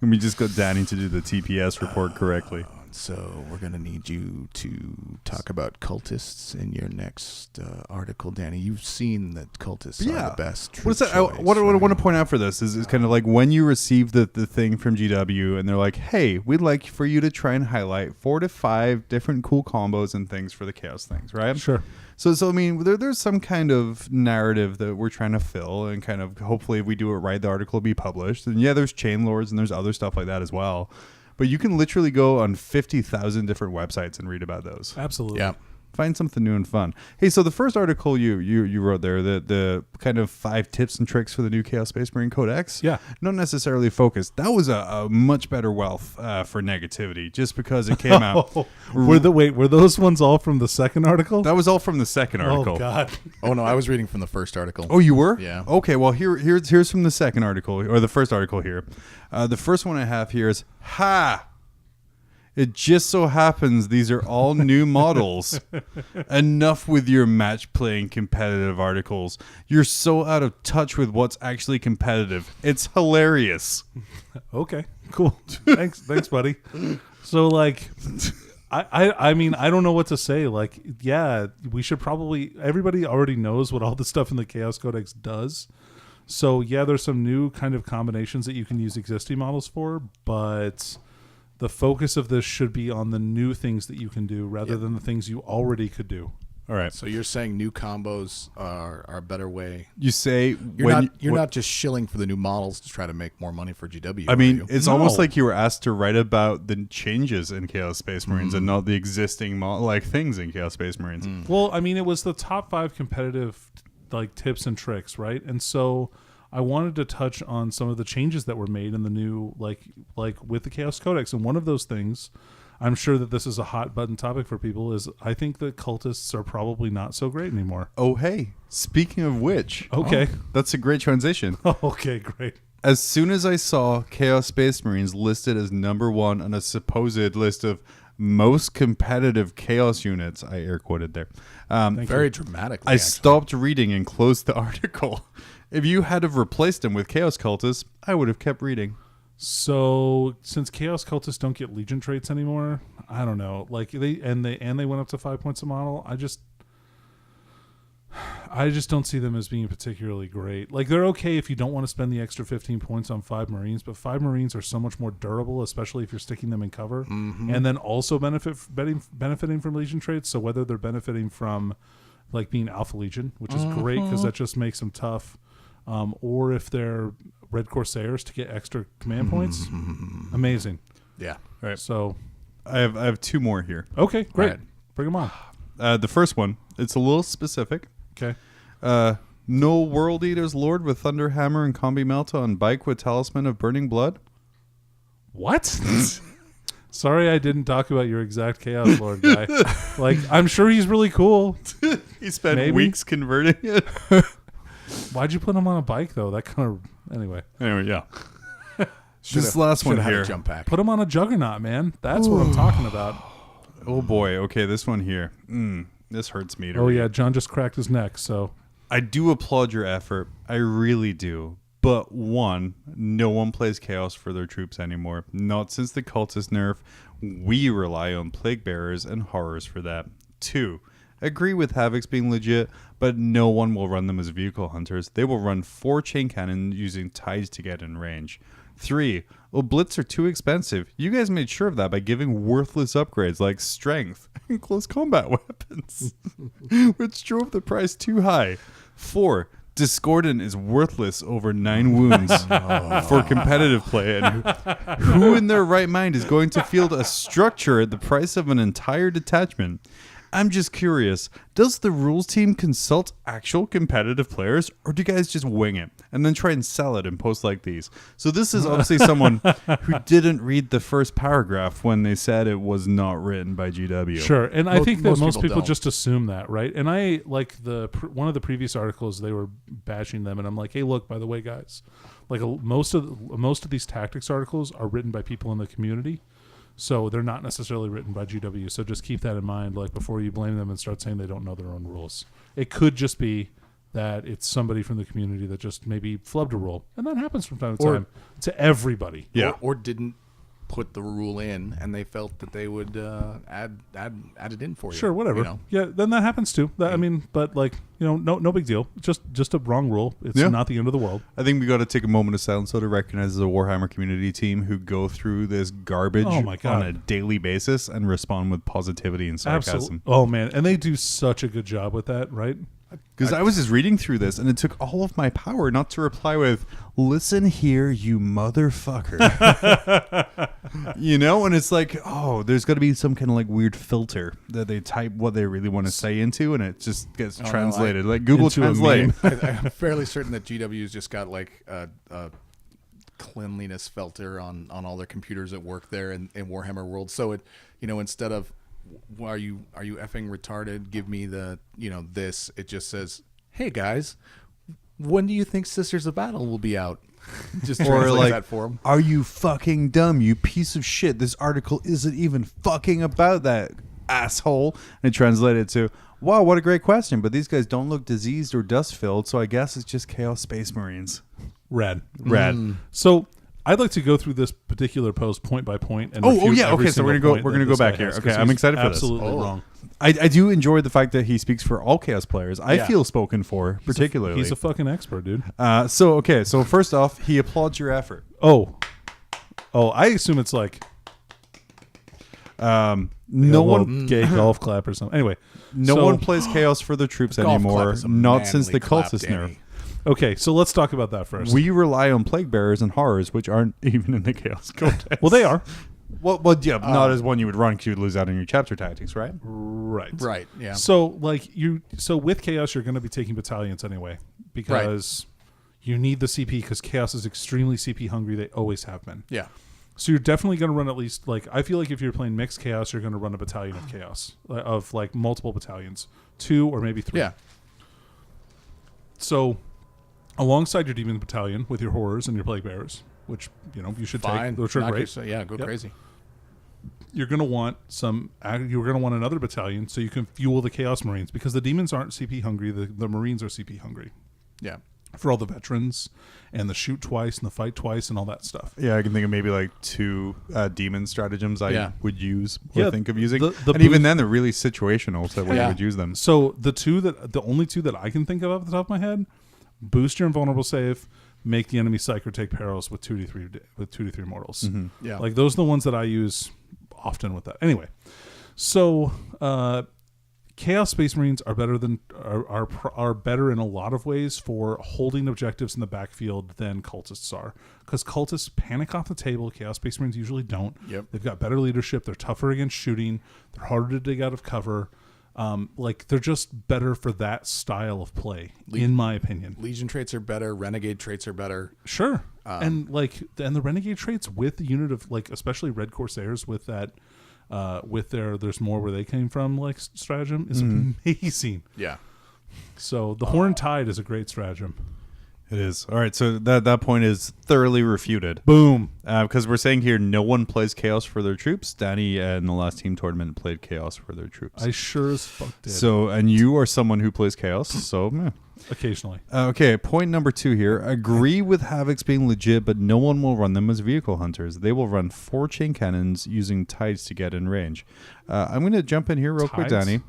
Let me just got Danny to do the TPS report correctly. So we're going to need you to talk about cultists in your next article, Danny. You've seen that cultists are the best. What I want to point out for this is kind of like when you receive the thing from GW and they're like, hey, we'd like for you to try and highlight 4 to 5 different cool combos and things for the Chaos things, right? Sure. So I mean, there's some kind of narrative that we're trying to fill, and kind of hopefully if we do it right, the article will be published. And yeah, there's Chain Lords and there's other stuff like that as well. But you can literally go on 50,000 different websites and read about those. Absolutely. Yeah. Find something new and fun. Hey, so the first article you wrote there, the kind of 5 tips and tricks for the new Chaos Space Marine Codex. Yeah. Not necessarily focused. That was a much better wealth for negativity, just because it came out. Were those ones all from the second article? That was all from the second article. Oh God. Oh no, I was reading from the first article. Oh, you were? Yeah. Okay, well here's from the second article, or the first article here. The first one I have here is, it just so happens these are all new models. Enough with your match playing competitive articles. You're so out of touch with what's actually competitive. It's hilarious. Okay, cool. Thanks, buddy. So I mean, I don't know what to say. Yeah, we should probably. Everybody already knows what all the stuff in the Chaos Codex does. So yeah, there's some new kind of combinations that you can use existing models for, but the focus of this should be on the new things that you can do rather than the things you already could do. All right. So you're saying new combos are a better way. You say You're not just shilling for the new models to try to make more money for GW. I mean, it's almost No. like you were asked to write about the changes in Chaos Space Marines and not the existing things in Chaos Space Marines. Well, I mean, it was the top 5 competitive tips and tricks, right? And so I wanted to touch on some of the changes that were made in the new like with the Chaos Codex, and one of those things, I'm sure that this is a hot button topic for people, is I think that cultists are probably not so great anymore. Oh, hey, speaking of which, Okay. that's a great transition. Okay, great. As soon as I saw Chaos Space Marines listed as number 1 on a supposed list of most competitive Chaos units, I air quoted there. very dramatically. I stopped reading and closed the article. If you had have replaced them with Chaos Cultists, I would have kept reading. So since Chaos Cultists don't get Legion traits anymore, I don't know. Like they went up to 5 points a model. I just don't see them as being particularly great. Like they're okay if you don't want to spend the extra 15 points on 5 Marines, but 5 Marines are so much more durable, especially if you're sticking them in cover, and then also benefiting from Legion traits. So whether they're benefiting from like being Alpha Legion, which is great because that just makes them tough, or if they're Red Corsairs to get extra command points, amazing. Yeah. All right. So I have 2 more here. okay, great, Right. bring them on. The first one, it's a little specific. Okay. No World Eater's Lord with Thunderhammer and Combi Melta on bike with Talisman of Burning Blood. What? Sorry, I didn't talk about your exact Chaos Lord guy. Like, I'm sure he's really cool. He spent Maybe. weeks converting it. Why'd you put him on a bike though? That kind of anyway. Anyway, yeah. This last one Had here. a jump pack. Put him on a Juggernaut, man. That's what I'm talking about. Oh boy. Okay, this one here. This hurts me to Oh read. yeah, John just cracked his neck. So I do applaud your effort. I really do. But one, no one plays Chaos for their troops anymore. Not since the Cultist nerf. We rely on Plague Bearers and Horrors for that. 2, agree with Havocs being legit, but no one will run them as vehicle hunters. They will run 4 chain cannon using tides to get in range. 3, well, Blitz are too expensive. You guys made sure of that by giving worthless upgrades like Strength and Close Combat weapons, which drove the price too high. 4, Discordant is worthless over 9 wounds for competitive play, and who in their right mind is going to field a structure at the price of an entire detachment? I'm just curious, does the rules team consult actual competitive players, or do you guys just wing it and then try and sell it in posts like these? So this is obviously someone who didn't read the first paragraph when they said it was not written by GW. sure, and I think that most most people people don't. just assume that, right? And I like one of the previous articles, they were bashing them, and I'm like, hey, look, by the way, guys, like most of these tactics articles are written by people in the community. So they're not necessarily written by GW. So just keep that in mind, like before you blame them and start saying they don't know their own rules. It could just be that it's somebody from the community that just maybe flubbed a rule, and that happens from time to time to everybody. Yeah. Or didn't put the rule in, and they felt that they would add it in for you. Sure, whatever. You know? Yeah, then that happens too. I mean, but like, no big deal. Just a wrong rule. It's not the end of the world. I think we got to take a moment of silence so to recognize the Warhammer community team who go through this garbage Oh my God. on a daily basis and respond with positivity and sarcasm. Absolutely. Oh man, and they do such a good job with that, right? Because I was just reading through this, and it took all of my power not to reply with, "Listen here, you motherfucker." And it's like, oh, there's got to be some kind of like weird filter that they type what they really want to say into, and it just gets translated. Like Google into a Translate. I'm fairly certain that GW's just got like a cleanliness filter on all their computers at work there in Warhammer World. So it, instead of are you effing retarded? Give me the this. It just says, hey guys, when do you think Sisters of Battle will be out? Just Or translate like, that for them. are you fucking dumb, you piece of shit? This article isn't even fucking about that, asshole. And translate it to, wow, what a great question, but these guys don't look diseased or dust-filled, so I guess it's just Chaos Space Marines. Rad. So I'd like to go through this particular post point by point. And Oh, refute yeah, every okay, so we're single gonna go- point we're that gonna go this back guy here. has, Okay, 'cause I'm he's excited for this. absolutely wrong. I do enjoy the fact that he speaks for all Chaos players. I Yeah. feel spoken for, particularly. He's a fucking expert, dude. So first off, he applauds your effort. Oh, I assume it's like No one gay golf clap or something. Anyway, no one plays Chaos for their troops anymore. Not since the cultist nerf. Okay, so let's talk about that first. We rely on Plague Bearers and Horrors, which aren't even in the Chaos Codex. Well, they are. Well, yeah, not as one you would run because you would lose out on your chapter tactics, right? Right. Yeah. So with Chaos, you're going to be taking battalions anyway because you need the CP because Chaos is extremely CP hungry. They always have been. Yeah. So you're definitely going to run at least I feel like if you're playing mixed Chaos, you're going to run a battalion of Chaos of multiple battalions, 2 or maybe 3. Yeah. So alongside your Demon Battalion with your Horrors and your Plague Bearers, which you should take, which are great. Go crazy. You're going to want another battalion so you can fuel the Chaos Marines because the demons aren't CP hungry. The Marines are CP hungry. Yeah. For all the veterans and the shoot twice and the fight twice and all that stuff. Yeah, I can think of maybe 2 demon stratagems I would use or think of using. And even then, they're really situational, so you would use them. So the only 2 that I can think of off the top of my head, boost your invulnerable save, make the enemy psych or take perils with 2 to 3 mortals. Mm-hmm. Yeah. Those are the ones that I use often with that. Anyway, so Chaos Space Marines are better in a lot of ways for holding objectives in the backfield than cultists are, because cultists panic off the table. Chaos Space Marines usually don't. Yep. They've got better leadership. They're tougher against shooting. They're harder to dig out of cover. They're just better for that style of play, in my opinion. Legion traits are better. Renegade traits are better. Sure. And the Renegade traits with the unit of especially Red Corsairs with that, with there's more where they came from stratagem is amazing. Yeah. So the Horned Tide is a great stratagem. It is. All right, so that point is thoroughly refuted. Boom. Because we're saying here no one plays Chaos for their troops. Danny in the last team tournament played Chaos for their troops. I sure as fuck did. So, and you are someone who plays Chaos, so occasionally. Okay, point number 2 here. Agree with Havocs being legit, but no one will run them as vehicle hunters. They will run 4 chain cannons using tides to get in range. I'm going to jump in here real quick, Danny.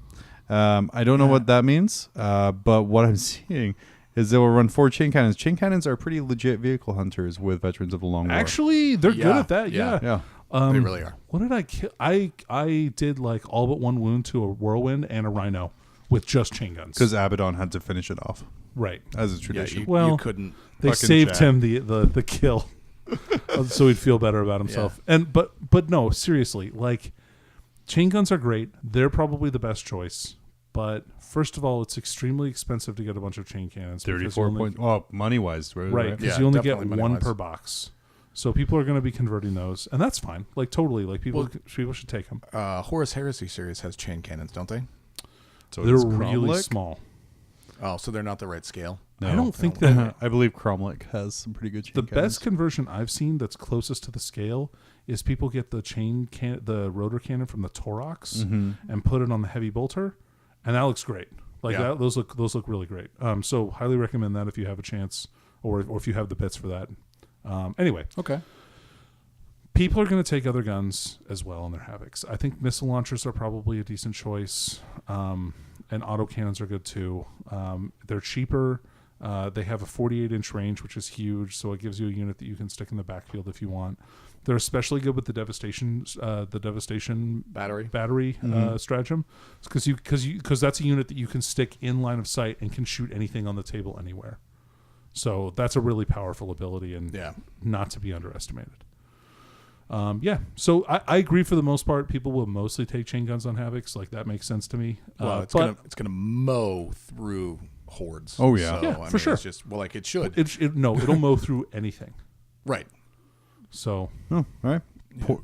I don't know what that means, but what I'm seeing is they will run 4 chain cannons. Chain cannons are pretty legit vehicle hunters with Veterans of the Long War. Actually, they're good at that. Yeah. They really are. What did I kill? I did all but 1 wound to a Whirlwind and a Rhino with just chain guns. Because Abaddon had to finish it off. Right. As a tradition. You couldn't. They saved him the kill. So he'd feel better about himself. Yeah. And but no, seriously, chain guns are great. They're probably the best choice. But first of all, it's extremely expensive to get a bunch of chain cannons. 34 points. Well, money-wise. Right, because you only get 1 per box. So people are going to be converting those. And that's fine. Totally. People should take them. Horus Heresy series has chain cannons, don't they? So they're really small. Oh, so they're not the right scale? No, I don't think that... I believe Cromlech has some pretty good chain cannons. The best conversion I've seen that's closest to the scale is people get the the rotor cannon from the Torox and put it on the heavy bolter. And that looks great. Those look really great. So highly recommend that if you have a chance, or if you have the bits for that. Anyway, okay. People are going to take other guns as well in their Havocs. I think missile launchers are probably a decent choice, and autocannons are good too. They're cheaper. They have a 48-inch range, which is huge, so it gives you a unit that you can stick in the backfield if you want. They're especially good with the devastation battery stratagem, because that's a unit that you can stick in line of sight and can shoot anything on the table anywhere. So that's a really powerful ability and not to be underestimated. So I agree for the most part. People will mostly take chain guns on Havocs. That makes sense to me. Well, it's gonna mow through hordes. Oh yeah, so, for sure. It's just it should. It'll mow through anything. Right. So, all right.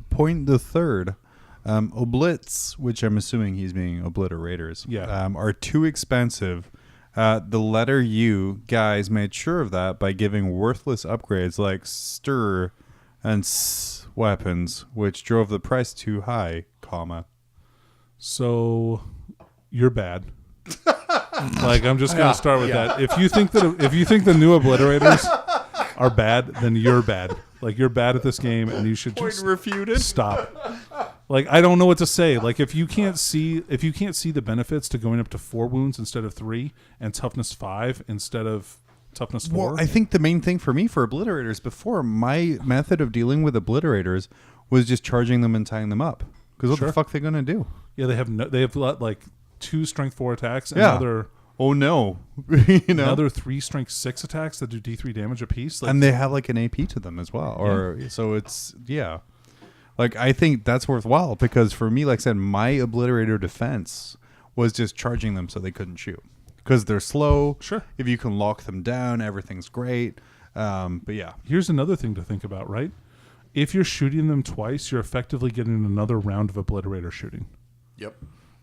Point the 3rd. Oblits, which I'm assuming he's being obliterators, are too expensive. The letter U guys made sure of that by giving worthless upgrades like stir and weapons, which drove the price too high, So you're bad. I'm just gonna start with that. If you think the new obliterators are bad, then you're bad. You're bad at this game, and you should just refuted. Stop. I don't know what to say. If you can't see the benefits to going up to 4 wounds instead of 3, and toughness 5 instead of toughness 4. Well, I think the main thing for me for obliterators before, my method of dealing with obliterators was just charging them and tying them up. Because what the fuck are they going to do? Yeah, they have like 2 strength 4 attacks and oh no. another 3 strength 6 attacks that do D3 damage apiece. Like, and they have like an AP to them as well. So it's like I think that's worthwhile because for me, like I said, my obliterator defense was just charging them so they couldn't shoot because they're slow. Sure. If you can lock them down, everything's great. But yeah, here's another thing to think about, right? If you're shooting them twice, you're effectively getting another round of obliterator shooting. Yep.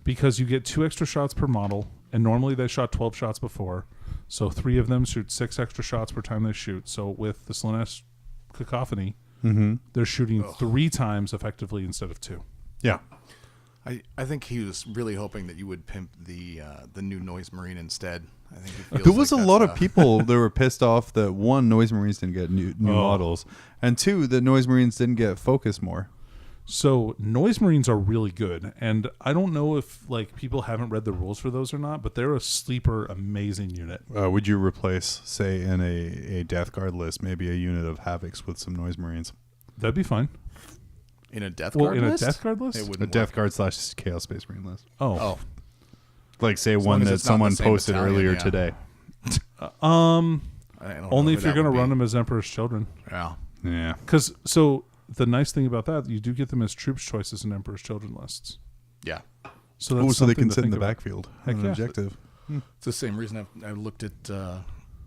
Because you get 2 extra shots per model, and normally they shot 12 shots before, so 3 of them shoot 6 extra shots per time they shoot. So with the Slanesh Cacophony, they're shooting 3 times effectively instead of 2. Yeah. I think he was really hoping that you would pimp the new Noise Marine instead. I think he feels there was like a lot of people that were pissed off that 1, Noise Marines didn't get new models, and 2, that Noise Marines didn't get focus more. So Noise Marines are really good, and I don't know if like people haven't read the rules for those or not, but they're a sleeper, amazing unit. Would you replace, say, in a Death Guard list, maybe a unit of Havocs with some Noise Marines? That'd be fine. In a Death Guard list? A Death Guard list? A Death Guard / Chaos Space Marine list. Oh. Like, say, one that someone posted earlier today. Only if you're going to run them as Emperor's Children. Yeah. Because, the nice thing about that, you do get them as troops choices in Emperor's Children lists. Yeah. So that's so they can sit in the backfield. An objective. It's the same reason I looked at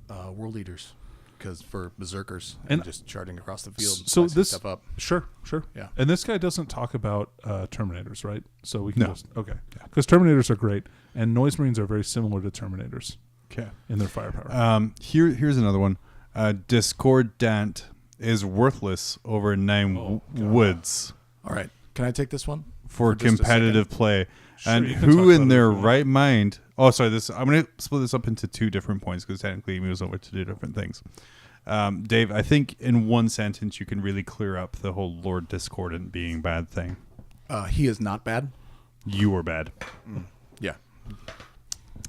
World Eaters. Because for Berserkers and just charging across the field. So this stuff up. Sure. Yeah. And this guy doesn't talk about Terminators, right? So we can because Terminators are great, and Noise Marines are very similar to Terminators. Okay. In their firepower. Here's another one. Discordant is worthless over 9 woods. All right. Can I take this one for competitive play? Sure, and who in their right mind? Oh, sorry. I'm going to split this up into 2 different points because technically it moves over to 2 different things. Dave, I think in one sentence you can really clear up the whole Lord Discordant being bad thing. He is not bad. You were bad. Yeah.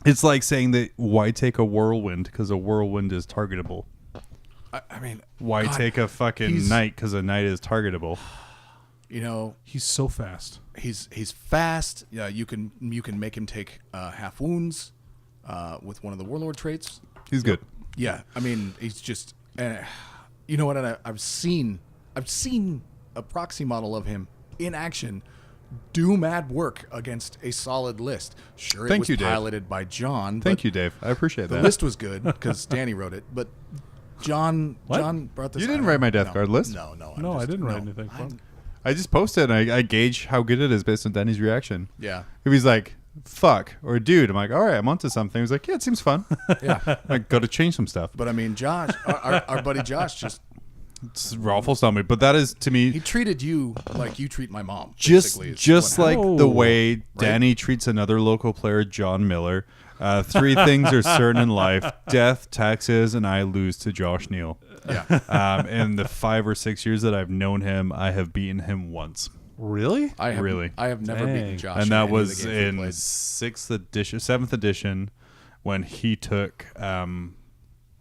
It's like saying that why take a whirlwind because a whirlwind is targetable. I mean, why take a fucking knight because a knight is targetable? You know, he's so fast. He's fast. Yeah, you can make him take half wounds with one of the warlord traits. He's good. Yeah, I mean, he's just you know what? I've seen a proxy model of him in action do mad work against a solid list. Sure, it was piloted by John. Thank you, Dave. I appreciate that. The list was good because Danny wrote it, but John brought this. You didn't write my Death Guard list? No. I didn't write anything for him. I just posted and I gauge how good it is based on Danny's reaction. Yeah. If he's like, fuck, or dude, I'm like, all right, I'm onto something. He's like, yeah, it seems fun. Yeah. I got to change some stuff. But I mean, Josh, our buddy Josh just... It's awful stomach, but that is, to me... He treated you like you treat my mom. Just like the way Danny treats another local player, John Miller. 3 things are certain in life: death, taxes, and I lose to Josh Neal. Yeah. In the 5 or 6 years that I've known him, I have beaten him once. Really? I have never beaten Josh. And that was in 7th edition when he took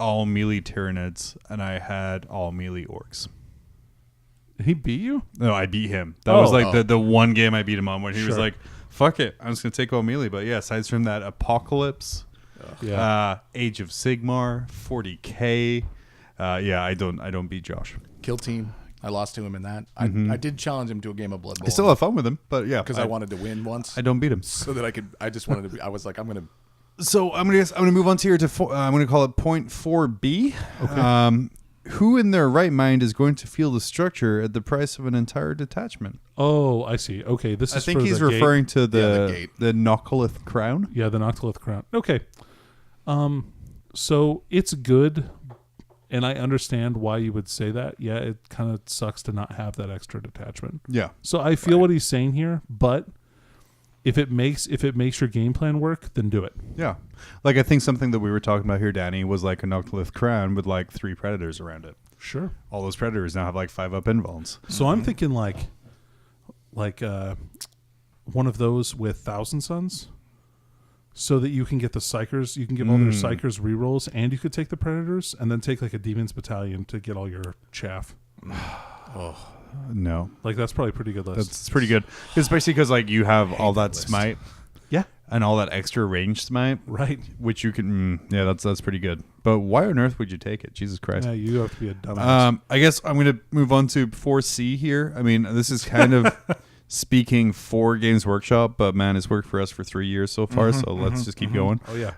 all melee Tyranids and I had all melee orcs. He beat you? No, I beat him. That was like the one game I beat him on when he was like, fuck it, I'm just going to take all melee. But yeah, aside from that, Apocalypse, Age of Sigmar, 40K. I don't beat Josh. Kill Team. I lost to him in that. I did challenge him to a game of Blood Bowl. I still have fun with him, but yeah, because I wanted to win once. I don't beat him, so that I could. I just wanted to. I was like, I'm gonna. So I'm gonna move on to here to I'm gonna call it point 4B. Okay. Who in their right mind is going to feel the structure at the price of an entire detachment? Oh, I see. Okay, this is. I think he's referring to the Noctilith Crown. Yeah, the Noctilith Crown. Okay. So it's good. And I understand why you would say that. Yeah, it kind of sucks to not have that extra detachment. Yeah. So I feel what he's saying here, but if it makes your game plan work, then do it. Yeah. Like I think something that we were talking about here, Danny, was like a Noctilith Crown with like 3 predators around it. Sure. All those predators now have like 5 up invulns. So I'm thinking like one of those with Thousand Suns. So that you can get the Psychers, you can give all their Psychers rerolls, and you could take the Predators, and then take like a Demons Battalion to get all your chaff. No. Like that's probably a pretty good list. That's pretty good. Especially because like you have all that list. smite. Yeah. And all that extra range smite. Right. Which you can... yeah, that's pretty good. But why on earth would you take it? Jesus Christ. Yeah, you have to be a dumbass. I guess I'm going to move on to 4C here. I mean, this is kind of speaking for Games Workshop, but man, it's worked for us for 3 years so far, so let's just keep going. Oh, yeah.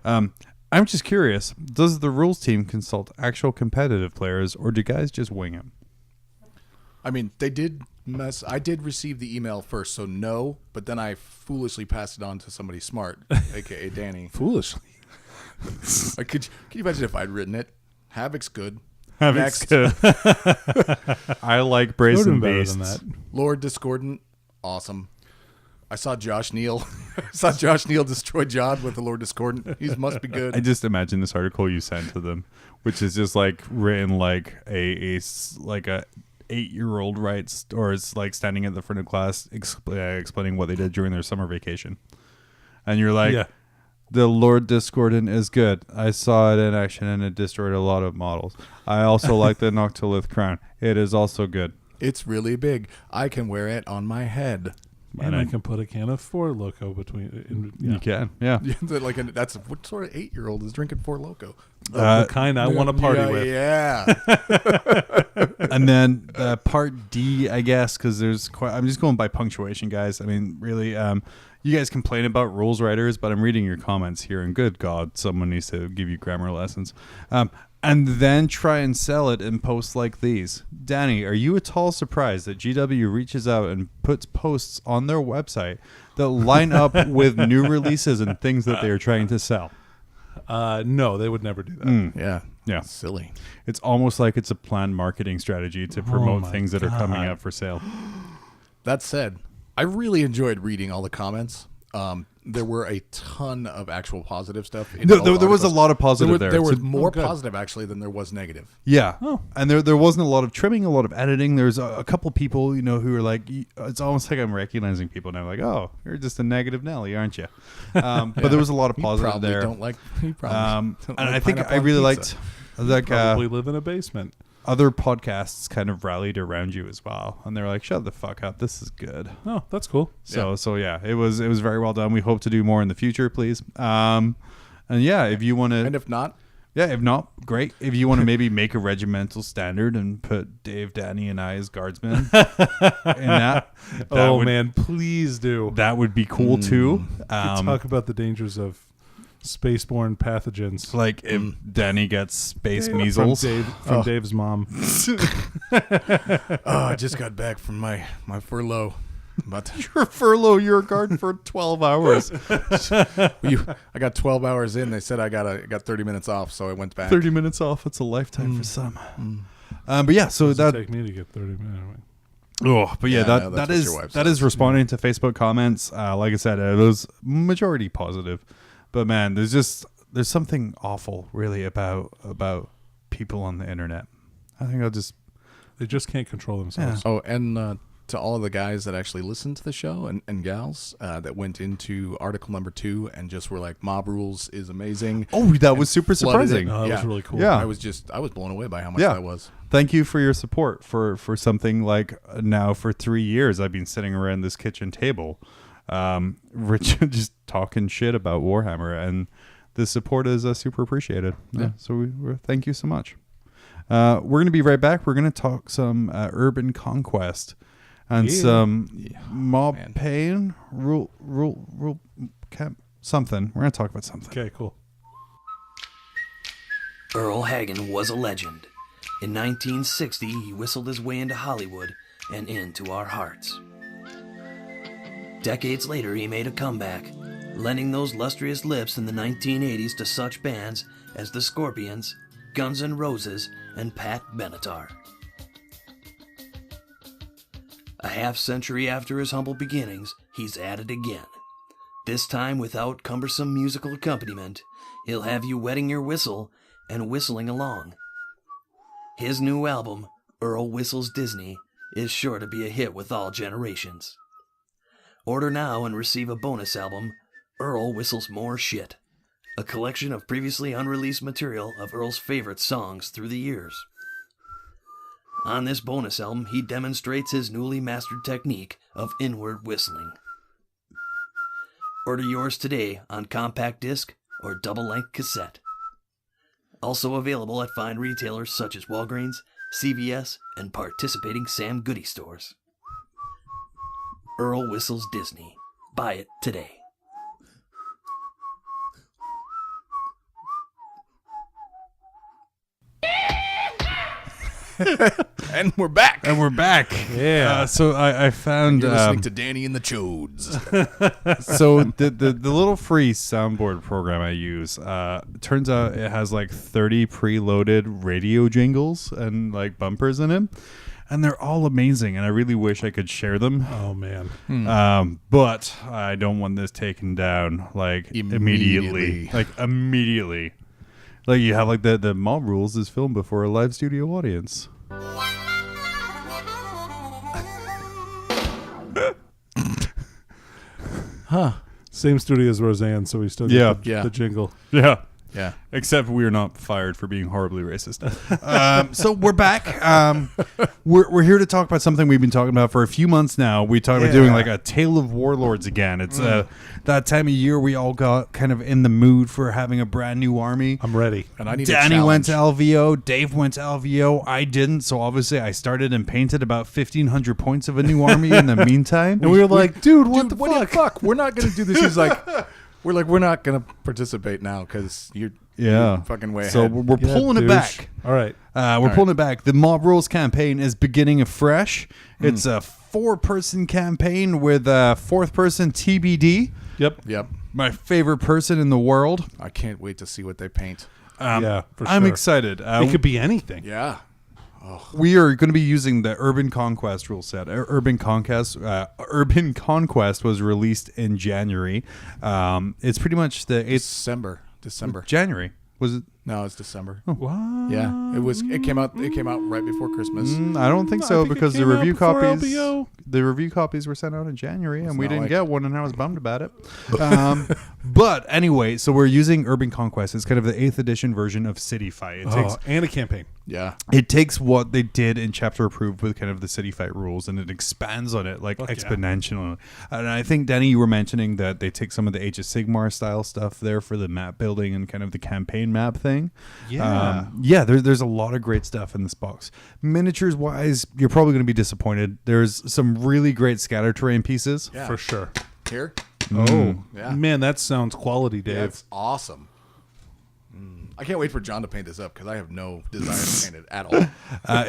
I'm just curious, does the rules team consult actual competitive players, or do guys just wing them? I mean, they did mess. I did receive the email first, so no, but then I foolishly passed it on to somebody smart, aka Danny. Foolishly. Like, could you imagine if I'd written it? Havoc's good. Havoc's Next. good. I like Brazen Better Beasts. than that. Lord Discordant, awesome. I saw Josh Neal. Destroy Jod with the Lord Discordant. He must be good. I just imagine this article you sent to them, which is just like written like a 8-year-old writes, or it's like standing at the front of class explaining what they did during their summer vacation, and you're like, Yeah. the Lord Discordant is good. I saw it in action and it destroyed a lot of models. I also like the Noctilith crown. It is also good. It's really big. I can wear it on my head. And I can put a can of Four Loco between. You can, yeah. That's what sort of 8-year-old is drinking Four Loco? The kind I want to party with. Yeah. And then part D, I guess, because there's quite. I'm just going by punctuation, guys. I mean, really, you guys complain about rules writers, but I'm reading your comments here, and good God, someone needs to give you grammar lessons. And then try and sell it in posts like these. Danny, are you at all surprised that GW reaches out and puts posts on their website that line up with new releases and things that they are trying to sell? No, they would never do that. Yeah. Yeah. Silly. It's almost like it's a planned marketing strategy to promote things that are coming up for sale. That said, I really enjoyed reading all the comments. There were a ton of actual positive stuff. No, there was a lot of positive there. There was So- more positive, actually, than there was negative. Yeah. And there wasn't a lot of trimming, a lot of editing. There's a couple people, who are like, it's almost like I'm recognizing people now, like, oh, you're just a negative Nelly, aren't you? But there was a lot of positive Probably there. don't like. You probably don't And like I think pineapple I on really pizza. liked Probably live in a basement. other podcasts kind of rallied around you as well, and they're like, shut the fuck up, this is good. Oh, that's cool. So yeah, it was very well done. We hope to do more in the future, please. And yeah, if you want to, And if not, great. If you want to maybe make a regimental standard and put Dave, Danny, and I as guardsmen in that Man, please do. that would be cool too. Talk about the dangers of spaceborne pathogens. Like if Danny gets space From measles. from Dave's mom. I just got back from my furlough. But Your furlough, you're a guard for 12 hours. I got 12 hours in. They said I got 30 minutes off, so I went back. 30 minutes off. It's a lifetime for some. But yeah, so Does it that. take me to get 30 minutes. Oh, but yeah, Yeah, no, that's what your wife that says. is responding to Facebook comments. Like I said, it was majority positive. But man, there's something awful really about people on the internet. I think They just can't control themselves. Oh, and to all of the guys that actually listened to the show and gals that went into article number 2 and just were like, mob rules is amazing. Oh, that was super flooded surprising. it. Oh, that was Yeah. really cool. Yeah. I was blown away by how much Yeah. that was. Thank you for your support for something like now for 3 years I've been sitting around this kitchen table, Rich just talking shit about Warhammer, and the support is super appreciated. Yeah. So we thank you so much. We're going to be right back. We're going to talk some urban conquest and some mob man. pain rule camp something. We're going to talk about something. Okay, cool. Earl Hagen was a legend. In 1960, he whistled his way into Hollywood and into our hearts. Decades later, he made a comeback, lending those lustrous lips in the 1980s to such bands as the Scorpions, Guns N' Roses, and Pat Benatar. A half-century after his humble beginnings, he's at it again. This time without cumbersome musical accompaniment, he'll have you wetting your whistle and whistling along. His new album, Earl Whistles Disney, is sure to be a hit with all generations. Order now and receive a bonus album, Earl Whistles More Shit, a collection of previously unreleased material of Earl's favorite songs through the years. On this bonus album, he demonstrates his newly mastered technique of inward whistling. Order yours today on compact disc or double-length cassette. Also available at fine retailers such as Walgreens, CVS, and participating Sam Goody stores. Earl Whistles Disney. Buy it today. And we're back. Yeah. So I found You're listening to Danny and the Chodes. so the little free soundboard program I use turns out it has like 30 preloaded radio jingles and like bumpers in it, and they're all amazing, and I really wish I could share them. Oh man. But I don't want this taken down like immediately. Like you have like the Mob Rules is filmed before a live studio audience. Same studio as Roseanne, so we still get the jingle. Yeah. Yeah. Except we're not fired for being horribly racist. So we're back. We're here to talk about something we've been talking about for a few months now. We talked about doing like a Tale of Warlords again. It's that time of year we all got kind of in the mood for having a brand new army. I'm ready. And I need Danny went to LVO. Dave went to LVO. I didn't. So obviously I started and painted about 1,500 points of a new army in the meantime. And we were like, dude, what the fuck? We're not going to do this. He's like, we're not going to participate now because you're fucking way ahead. So we're pulling it back. All right. We're pulling it back. The Mob Rules campaign is beginning afresh. It's a 4-person campaign with a 4th person TBD. Yep. My favorite person in the world. I can't wait to see what they paint. Yeah, for sure. I'm excited. It could be anything. Yeah. We are going to be using the Urban Conquest rule set. Urban Conquest was released in January. It's pretty much the 8th December. January. Was it? No, it's December. Oh. What? Yeah, it came out right before Christmas. I don't think so, I think because it the came out review before copies LBO. the review copies were sent out in January, and we didn't like- get one, and I was bummed about it. But anyway, so we're using Urban Conquest. It's kind of the 8th edition version of City Fight. And a campaign. Yeah. It takes what they did in Chapter Approved with kind of the City Fight rules, and it expands on it like exponentially. And I think, Danny, you were mentioning that they take some of the Age of Sigmar style stuff there for the map building and kind of the campaign map thing. There's a lot of great stuff in this box. Miniatures wise, you're probably going to be disappointed. There's some really great scatter terrain pieces. Yeah. For sure. Here? Oh, Yeah. man, that sounds quality, Dave. Yeah, it's awesome. I can't wait for John to paint this up because I have no desire to paint it at all.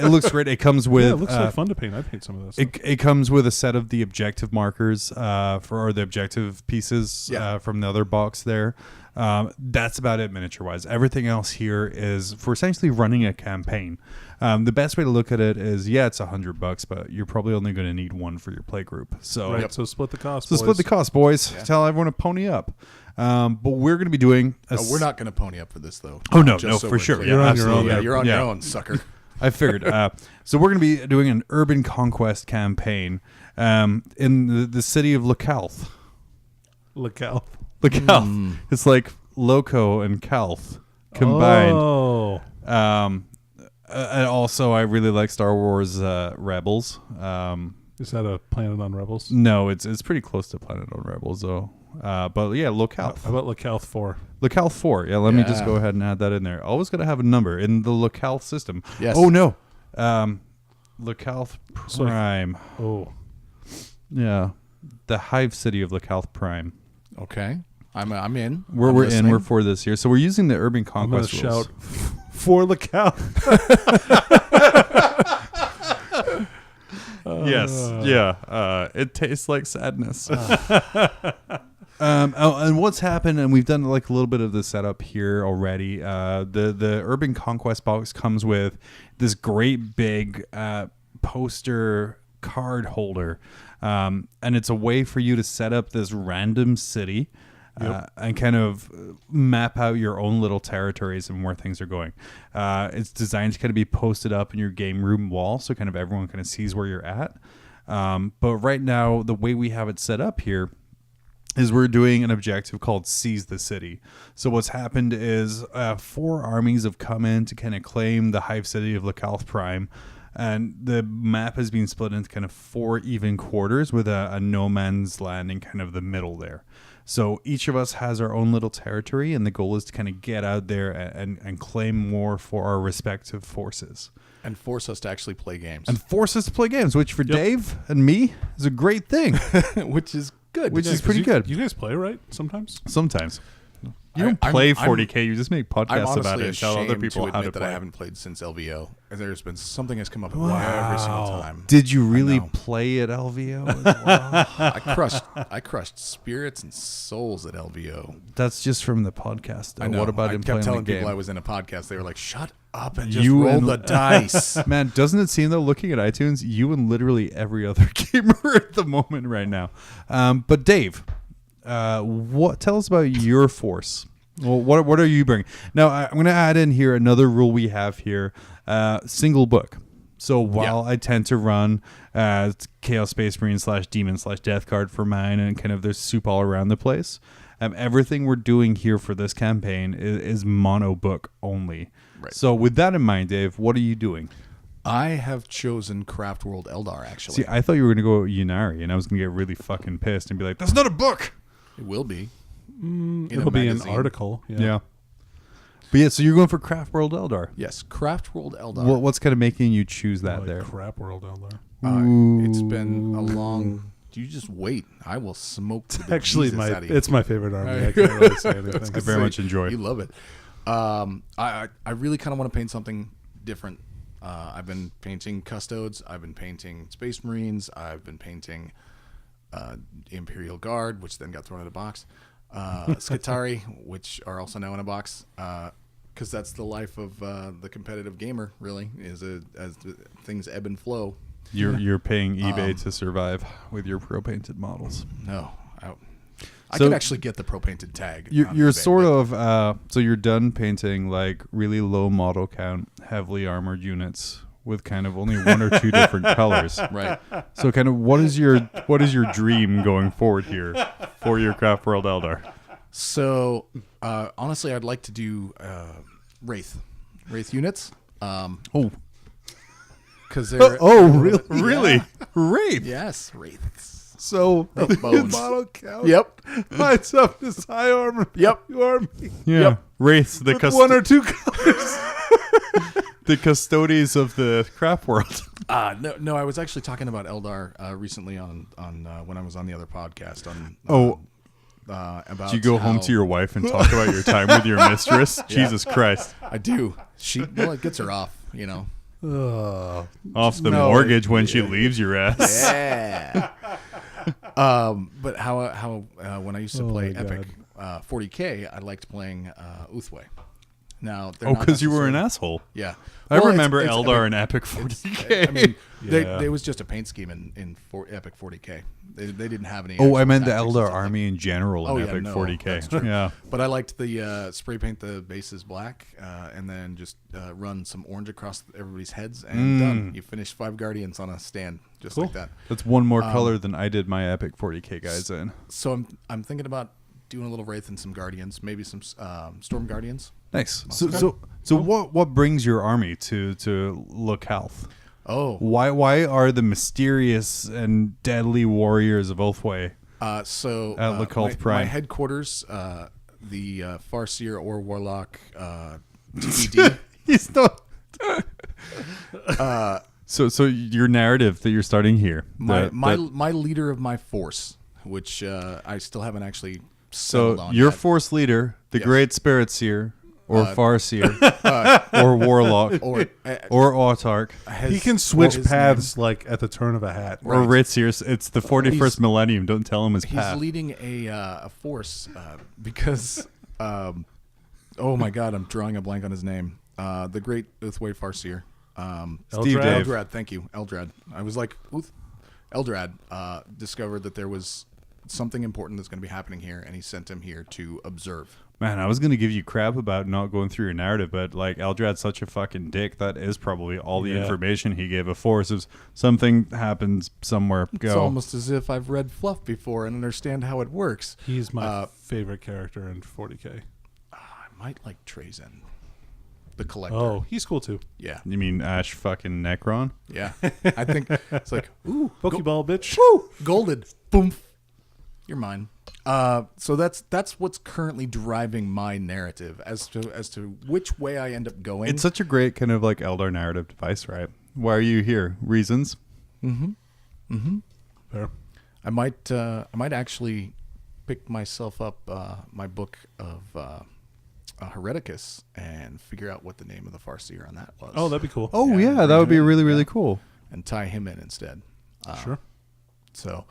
It looks great. It comes with. It looks like fun to paint. I paint some of this. It comes with a set of the objective markers or the objective pieces from the other box there. That's about it miniature wise. Everything else here is for essentially running a campaign. The best way to look at it is, it's $100, but you're probably only going to need one for your play group. So, So split the cost. So split the cost, boys. Yeah. Tell everyone to pony up. But we're going to be doing. We're not going to pony up for this though. Oh no, Just so for we're sure. clear. You're on your own. Yeah, there. you're on your own, sucker. I figured. So we're going to be doing an Urban Conquest campaign in the city of Lacalth. Lacalth. It's like Loco and Calth combined. Oh. And also, I really like Star Wars Rebels. Is that a Planet on Rebels? No, it's pretty close to Planet on Rebels, though. But yeah, Lacalth. How about Lacalth 4? Lacalth 4. Yeah, let me just go ahead and add that in there. Always got to have a number in the Lacalth system. Yes. Oh, no. Lacalth Prime. Oh. Yeah. The Hive City of Lacalth Prime. Okay. I'm in. We're I'm in. listening. We're for this here. So we're using the Urban I'm going Conquest to rules. shout for Lacalth. Yes. Yeah. It tastes like sadness. And what's happened, and we've done like a little bit of the setup here already. The Urban Conquest box comes with this great big poster card holder, and it's a way for you to set up this random city. And kind of map out your own little territories and where things are going. It's designed to kind of be posted up in your game room wall, so kind of everyone kind of sees where you're at. But right now, the way we have it set up here is we're doing an objective called Seize the City. So what's happened is 4 armies have come in to kind of claim the Hive City of Lacalth Prime. And the map has been split into kind of 4 even quarters with a no man's land in kind of the middle there. So each of us has our own little territory, and the goal is to kind of get out there and claim more for our respective forces. And force us to actually play games. And force us to play games, which for Dave and me is a great thing. Which is good. Which is pretty good. You guys play, right? Sometimes? Sometimes. You don't play 40K. You just make podcasts about it and tell other people how to play. I haven't played since LVO. There's been something has come up every single time. Did you really play at LVO as well? I crushed spirits and souls at LVO. That's just from the podcast, though. I know. What about I him kept playing telling the game? people I was in a podcast. They were like, "Shut up and just roll the dice." Man, doesn't it seem though, looking at iTunes, you and literally every other gamer at the moment right now. But Dave, tell us about your force. Well, what are you bringing? Now, I'm going to add in here another rule we have here, single book. So while I tend to run Chaos Space Marine / Demon / Death Card for mine, and kind of there's soup all around the place, everything we're doing here for this campaign is mono book only. Right. So with that in mind, Dave, what are you doing? I have chosen Craft World Eldar, actually. See, I thought you were going to go Yunari, and I was going to get really fucking pissed and be like, that's not a book! It will be. It'll be an article. Yeah. But yeah, so you're going for Craft World Eldar. Yes, Craft World Eldar. What's kind of making you choose that there? Crap World Eldar. It's been a long... You just wait. I will smoke the actually Jesus out of you. It's my favorite army. I can't really say anything. I very much enjoy it. You love it. I really kind of want to paint something different. I've been painting Custodes. I've been painting Space Marines. I've been painting Imperial Guard, which then got thrown in a box. Skitari, which are also now in a box, because that's the life of the competitive gamer. Really, as things ebb and flow. You're paying eBay to survive with your pro-painted models. No, I could actually get the pro-painted tag. You're sort of so you're done painting like really low model count, heavily armored units with kind of only 1 or 2 different colors. Right. So kind of what is your dream going forward here for your Craft World Eldar? So honestly, I'd like to do Wraith units. Because they're really Wraith? Yes, Wraiths. So bones. model count. Yep. Finds up this high armor. Yep. Army. Yeah. Yep. Wraiths, the 1 or 2 colors. The custodians of the Craft World. No, I was actually talking about Eldar recently on when I was on the other podcast. About do you go home to your wife and talk about your time with your mistress? Yeah. Jesus Christ. I do. It gets her off, Off the mortgage when she leaves your ass. Yeah. But how when I used to play Epic 40K, I liked playing Uthway. Now, because you were an asshole. Yeah, I remember Eldar and Epic 40K. It was just a paint scheme in Epic 40K. They didn't have any. I meant the Eldar army in general in Epic 40K. Yeah, but I liked the spray paint the bases black, and then just run some orange across everybody's heads, and done. You finish 5 Guardians on a stand, just like that. That's one more color than I did my Epic 40K guys in. So I'm thinking about doing a little Wraith and some Guardians, maybe some Storm Guardians. Nice. So what brings your army to Localth? Oh, why are the mysterious and deadly warriors of Ulthway at Localth Prime? My headquarters, the Farseer or Warlock TBD. He's not. So your narrative that you're starting here. My leader of my force, which I still haven't actually settled on. Your yet. Force leader, the Great Spirit Seer, or Farseer, or Warlock, or Autarch. He can switch paths like at the turn of a hat. Or Ritzier. It's the 41st millennium. Don't tell him his path. He's leading a force because, oh my God, I'm drawing a blank on his name. The Great Uthway Farseer. Eldrad. Thank you, Eldrad. I was like, Eldrad discovered that there was something important that's going to be happening here, and he sent him here to observe. Man, I was going to give you crap about not going through your narrative, but like Eldrad's such a fucking dick. That is probably all the information he gave a force. If something happens somewhere, go. It's almost as if I've read Fluff before and understand how it works. He's my favorite character in 40K. I might like Trazen. the collector. Oh, he's cool too. Yeah. You mean Ash fucking Necron? Yeah. I think it's like, ooh, Pokeball, bitch. woo, golden. Boom. You're mine. So that's what's currently driving my narrative as to which way I end up going. It's such a great kind of like Eldar narrative device, right? Why are you here? Reasons? Fair. I might actually pick myself up my book of Hereticus and figure out what the name of the Farseer on that was. Oh, that'd be cool. Oh yeah, that would be really, really cool. And tie him in instead. Sure. So,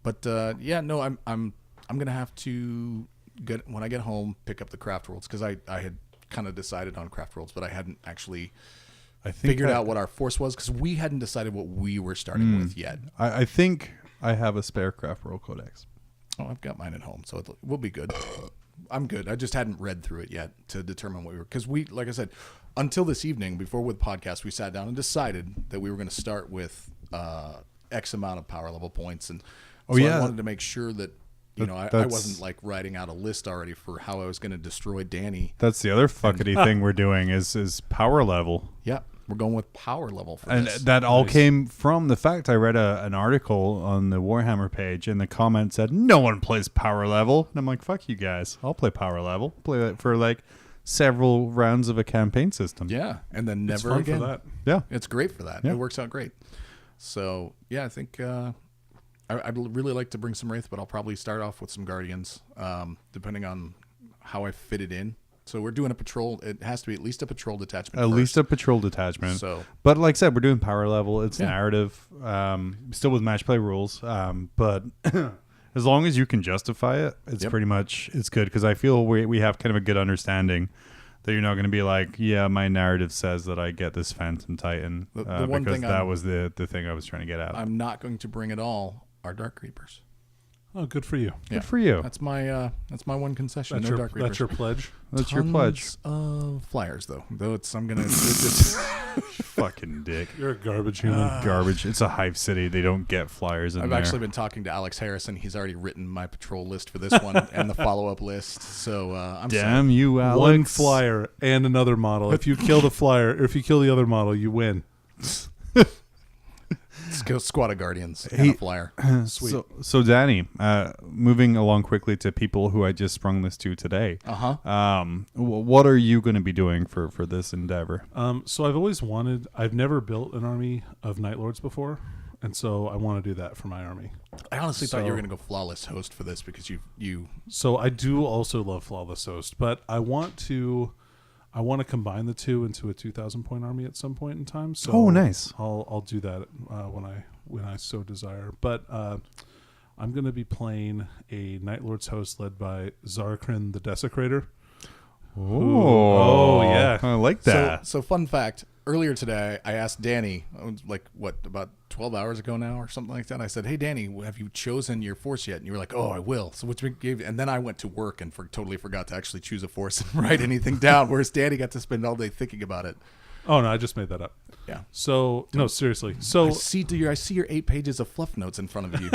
but no, I'm gonna have to get when I get home pick up the Craft Worlds because I had kind of decided on Craft Worlds, but I hadn't actually figured out what our force was because we hadn't decided what we were starting with yet. I think I have a spare Craft World Codex. Oh, I've got mine at home, so we'll be good. I'm good. I just hadn't read through it yet to determine what we were because like I said, until this evening before with the podcast, we sat down and decided that we were going to start with X amount of power level points, and I wanted to make sure that I wasn't like writing out a list already for how I was going to destroy Danny. That's the other fuckety thing we're doing is power level. Yeah, we're going with power level for and this. that all came from the fact I read an article on the Warhammer page, and the comment said no one plays power level, and I'm like, fuck you guys, I'll play power level. Play it for like several rounds of a campaign system. Yeah, and then It's never fun again. for that. Yeah, It's great for that. Yeah. It works out great. So yeah, I think I'd really like to bring some Wraith, but I'll probably start off with some Guardians, depending on how I fit it in. So we're doing a patrol. It has to be at least a patrol detachment. at first. least a patrol detachment. So, But like I said, we're doing power level. It's Yeah. narrative, still with match play rules. But as long as you can justify it, it's Yep. pretty much it's good because I feel we have kind of a good understanding that you're not going to be like, yeah, my narrative says that I get this Phantom Titan The one because thing that I'm- was the thing I was trying to get at. I'm not going to bring it all. Our Dark Creepers. Oh, good for you. Good for you. That's my one concession. That's No Dark Creepers. that's your pledge. That's your pledge. Tons of flyers though. I'm gonna. It's Fucking dick. You're a garbage human. Garbage. It's a hive city. They don't get flyers in I've there. actually been talking to Alex Harrison. He's already written my patrol list for this one and the follow-up list. So I'm Damn you, Alex. One flyer and another model. If you kill the flyer, or if you kill the other model, you win. Let's go Squad of Guardians and a flyer. Sweet. So Danny, moving along quickly to people who I just sprung this to today. What are you going to be doing for this endeavor? So I've never built an army of Night Lords before, and so I want to do that for my army. I honestly thought you were going to go Flawless Host for this because you. So I do also love Flawless Host, but I want to combine the two into a 2,000 point army at some point in time. So Oh, nice. I'll do that when I so desire. But I'm going to be playing a Night Lord's host led by Zarkrin the Desecrator. Oh, yeah. I like that. So fun fact. Earlier today, I asked Danny, about 12 hours ago now or something like that. I said, "Hey, Danny, have you chosen your force yet?" And you were like, "Oh, I will." So and then I went to work and totally forgot to actually choose a force and write anything down. Whereas Danny got to spend all day thinking about it. Oh no, I just made that up. Yeah. So no, seriously. So I see your 8 pages of fluff notes in front of you.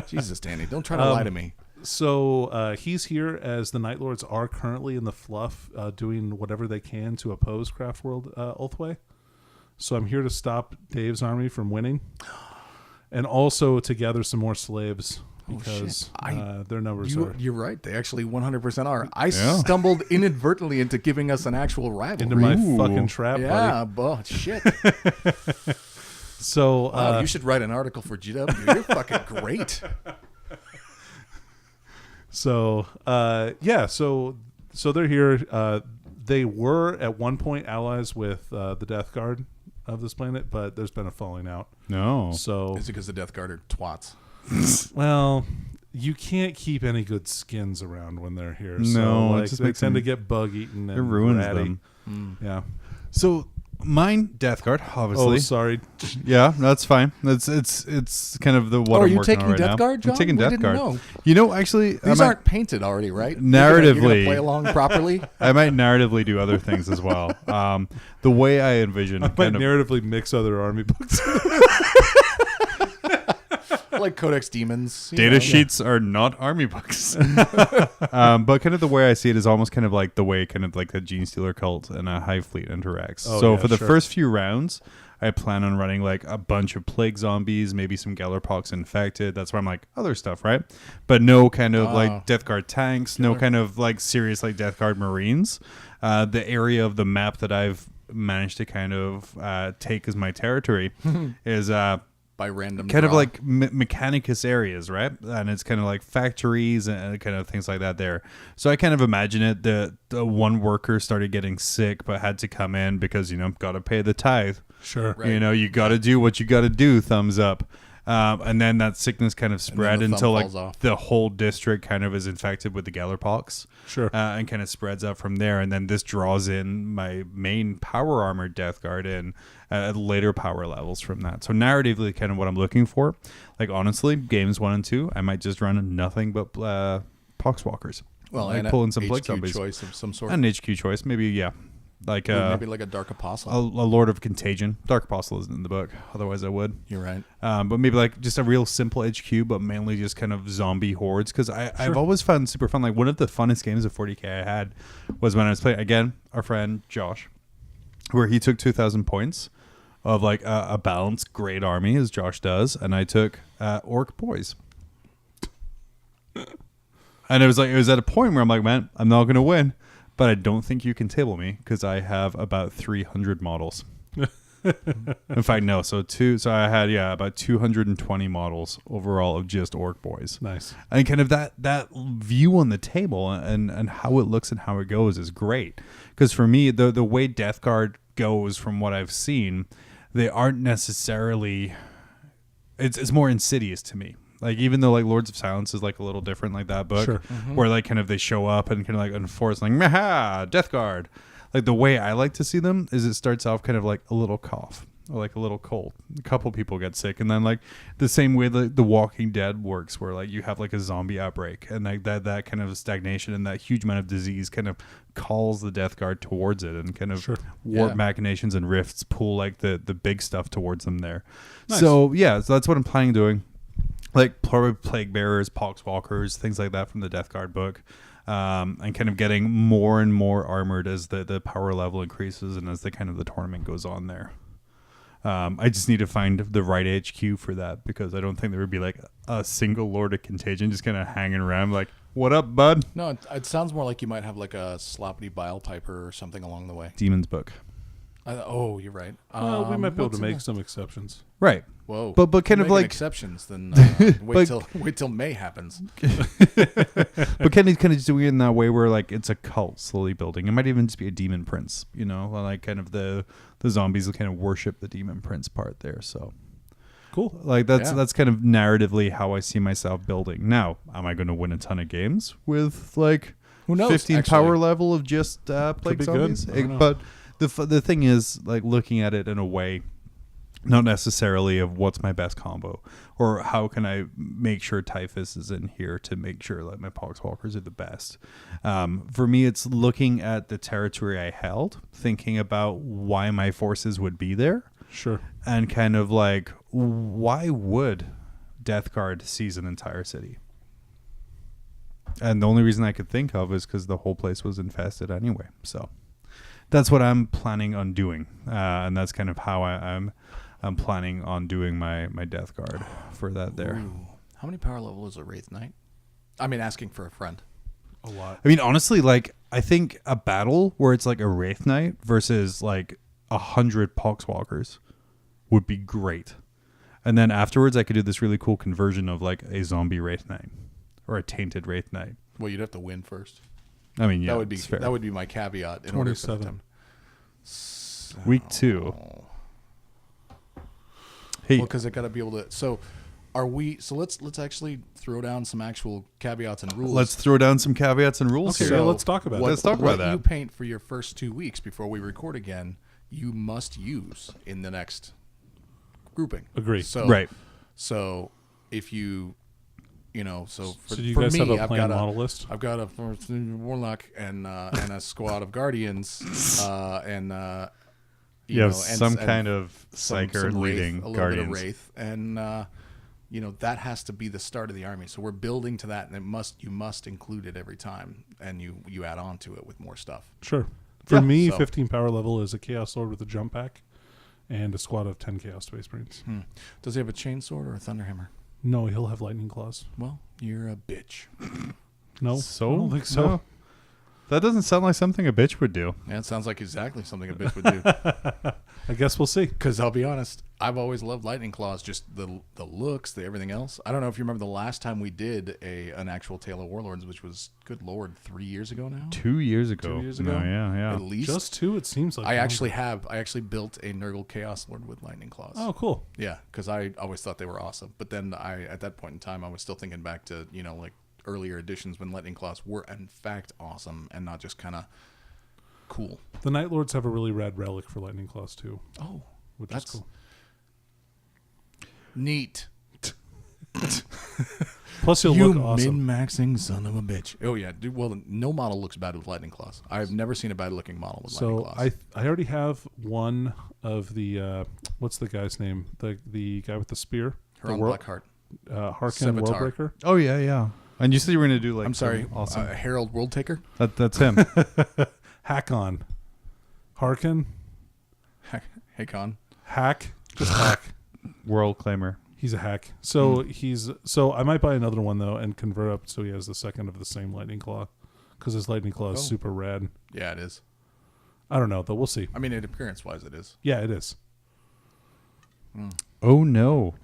Jesus, Danny, don't try to lie to me. So he's here as the Night Lords are currently in the fluff, doing whatever they can to oppose Craftworld Ulthway. So I'm here to stop Dave's army from winning, and also to gather some more slaves because their numbers are You're right. They actually 100% are. I stumbled inadvertently into giving us an actual rival. into my fucking trap. yeah, buddy. shit. So Wow, you should write an article for GW. You're fucking great. So so they're here. They were at one point allies with the Death Guard of this planet, but there's been a falling out. No. So Is it because the Death Guard are twats? well, you can't keep any good skins around when they're here. No, so, it like, just they makes tend them- to get bug eaten. It and ruins ratty. them. Yeah. So mine, Death Guard, obviously. Oh, sorry. Yeah, that's fine. It's kind of the what are I'm you working taking on right Death now. Guard, John? I'm taking We Death didn't Guard. know. You know, actually, These aren't painted already, right? You're Narratively- gonna play along properly. I might narratively do other things as well. The way I envision I might kind of narratively mix other army books. like Codex Demons. Data sheets are not army books. But kind of the way I see it is almost kind of like the way kind of like the Gene Stealer cult and a Hive Fleet interacts. For the first few rounds, I plan on running like a bunch of plague zombies, maybe some Gellerpox infected. That's why I'm like other stuff, right? But no kind of like Death Guard tanks, no kind of like serious like Death Guard Marines. The area of the map that I've managed to kind of take as my territory is by random kind of like Mechanicus areas, right? And it's kind of like factories and kind of things like that there. So I kind of imagine it. The one worker started getting sick, but had to come in because got to pay the tithe. Sure. Right. You got to do what you got to do. Thumbs up. And then that sickness kind of spread until like the whole district kind of is infected with the Gellerpox. Sure. And kind of spreads out from there. And then this draws in my main power armored Death Guard in at later power levels from that. So narratively, kind of what I'm looking for. Like honestly, games 1 and 2, I might just run nothing but Poxwalkers. Well, like and pulling some HQ plague zombies. choice of some sort. And an HQ choice, maybe like maybe like a Dark Apostle. a Lord of Contagion. Dark Apostle isn't in the book, otherwise I would. You're right. But maybe like just a real simple HQ, but mainly just kind of zombie hordes. Because I've always found super fun. Like one of the funnest games of 40k I had was when I was playing again our friend Josh, where he took 2,000 points of like a balanced great army as Josh does, and I took orc boys. And it was at a point where I'm like, man, I'm not gonna win. But I don't think you can table me because I have about 300 models. In fact, no. So I had about 220 models overall of just orc boys. Nice. And kind of that view on the table and how it looks and how it goes is great. Because for me, the way Death Guard goes from what I've seen, they aren't necessarily. It's more insidious to me. Like even though like Lords of Silence is like a little different like that book, where like kind of they show up and kind of like enforce like Maha, Death Guard. Like the way I like to see them is it starts off kind of like a little cough or like a little cold. A couple people get sick, and then like the same way the Walking Dead works, where like you have like a zombie outbreak and like that kind of stagnation and that huge amount of disease kind of calls the Death Guard towards it, and kind of warp machinations and rifts pull like the big stuff towards them there. Nice. So that's what I'm planning on doing. Like probably Plague Bearers, Poxwalkers, things like that from the Death Guard book, and kind of getting more and more armored as the power level increases and as the kind of the tournament goes on there. I just need to find the right HQ for that because I don't think there would be like a single Lord of Contagion just kind of hanging around like, what up, bud? No, it sounds more like you might have like a Sloppity Bile Piper or something along the way. Demon's book. You're right. Well, we might be able to make some exceptions. Right. Whoa. But kind of like exceptions, then wait till May happens. But kind of just doing it in that way where like it's a cult slowly building. It might even just be a demon prince, like kind of the zombies will kind of worship the demon prince part there. So cool. Like that's kind of narratively how I see myself building. Now, am I going to win a ton of games with like who knows, 15 actually. Power level of just plague zombies? But the thing is like looking at it in a way, not necessarily of what's my best combo or how can I make sure Typhus is in here to make sure that my Poxwalkers are the best. For me, it's looking at the territory I held, thinking about why my forces would be there. Sure. And kind of like, why would Death Guard seize an entire city? And the only reason I could think of is because the whole place was infested anyway. So that's what I'm planning on doing. And that's kind of how I'm planning on doing my Death Guard for that there. Ooh. How many power level is a Wraith Knight? I mean, asking for a friend. A lot. I mean, honestly, like, I think a battle where it's like a Wraith Knight versus like 100 Poxwalkers would be great. And then afterwards, I could do this really cool conversion of like a zombie Wraith Knight or a tainted Wraith Knight. Well, you'd have to win first. I mean, yeah, that would be my caveat. In 27. Week 2. Hey, well, because I got to be able to. So, are we? So let's actually throw down some actual caveats and rules. Let's throw down some caveats and rules Okay, here. so let's talk about Let's talk about that. What you paint for your first 2 weeks before we record again, you must use in the next grouping. Agree. So, right. So if you so for, do you for guys me, have a I've planned got model list? I've got a Warlock and a squad of Guardians and you have some kind of Psyker some leading Wraith, a little Guardians. bit of Wraith, and that has to be the start of the army. So we're building to that, and you must include it every time, and you add on to it with more stuff. Sure. For me, so 15 power level is a Chaos Sword with a jump pack and a squad of 10 Chaos Space Marines. Does he have a chainsword or a thunderhammer? No, he'll have lightning claws. Well, you're a bitch. No, So? I don't think so. No. That doesn't sound like something a bitch would do. Yeah, it sounds like exactly something a bitch would do. I guess we'll see. Because I'll be honest, I've always loved lightning claws, just the looks, the everything else. I don't know if you remember the last time we did an actual Tale of Warlords, which was, good Lord, 3 years ago now? 2 years ago. 2 years ago? No, yeah. At least. Just 2, it seems like. I actually built a Nurgle Chaos Lord with lightning claws. Oh, cool. Yeah, because I always thought they were awesome. But then at that point in time, I was still thinking back to, like earlier editions when lightning claws were in fact awesome and not just kind of cool. The Night Lords have a really rad relic for lightning claws too. Oh, which that's is cool. Neat. Plus, you'll You look awesome. min-maxing son of a bitch. Oh yeah, dude. Well, no model looks bad with lightning claws. I've never seen a bad looking model with lightning So claws. I already have one of the what's the guy's name? The guy with the spear. Her on World- Blackheart. Harkin Sevatar. Worldbreaker. Oh, yeah. And you said you were going to do like... I'm sorry. Awesome. Herald World Taker. That's him. Hack-on. Harkin. Hakon. Hack. Just hack. World Claimer. He's a hack. So so I might buy another one though and convert up so he has the second of the same lightning claw, because his lightning claw is super rad. Yeah, it is. I don't know though. We'll see. I mean, in appearance wise, it is. Yeah, it is. Oh, no.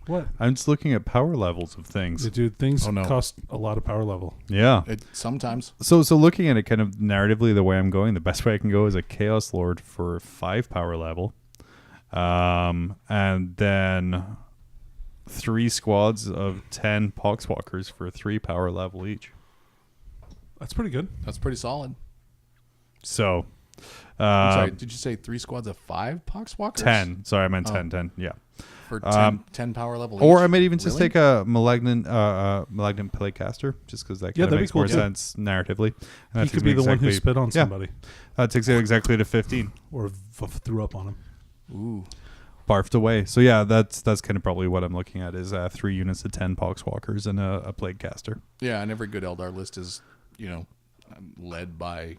What? I'm just looking at power levels of things. Yeah, dude, things Oh, no. cost a lot of power level. Yeah. It sometimes. So looking at it kind of narratively, the way I'm going, the best way I can go is a Chaos Lord for 5 power level. And then 3 squads of 10 Poxwalkers for 3 power level each. That's pretty good. That's pretty solid. So, I'm sorry, did you say 3 squads of 5 Poxwalkers? 10. Sorry, I meant 10. Yeah. For 10 power level Or each? I might even just Really? take a malignant Playcaster, just because that kind of that'd be makes cool, more too. sense narratively. And that He takes could me be the one who exactly- spit on yeah. somebody That takes it exactly to 15. or threw up on him. Ooh. Barfed away. So yeah, that's kind of probably what I'm looking at is 3 units of 10 Poxwalkers and a Plaguecaster. Yeah, and every good Eldar list is, led by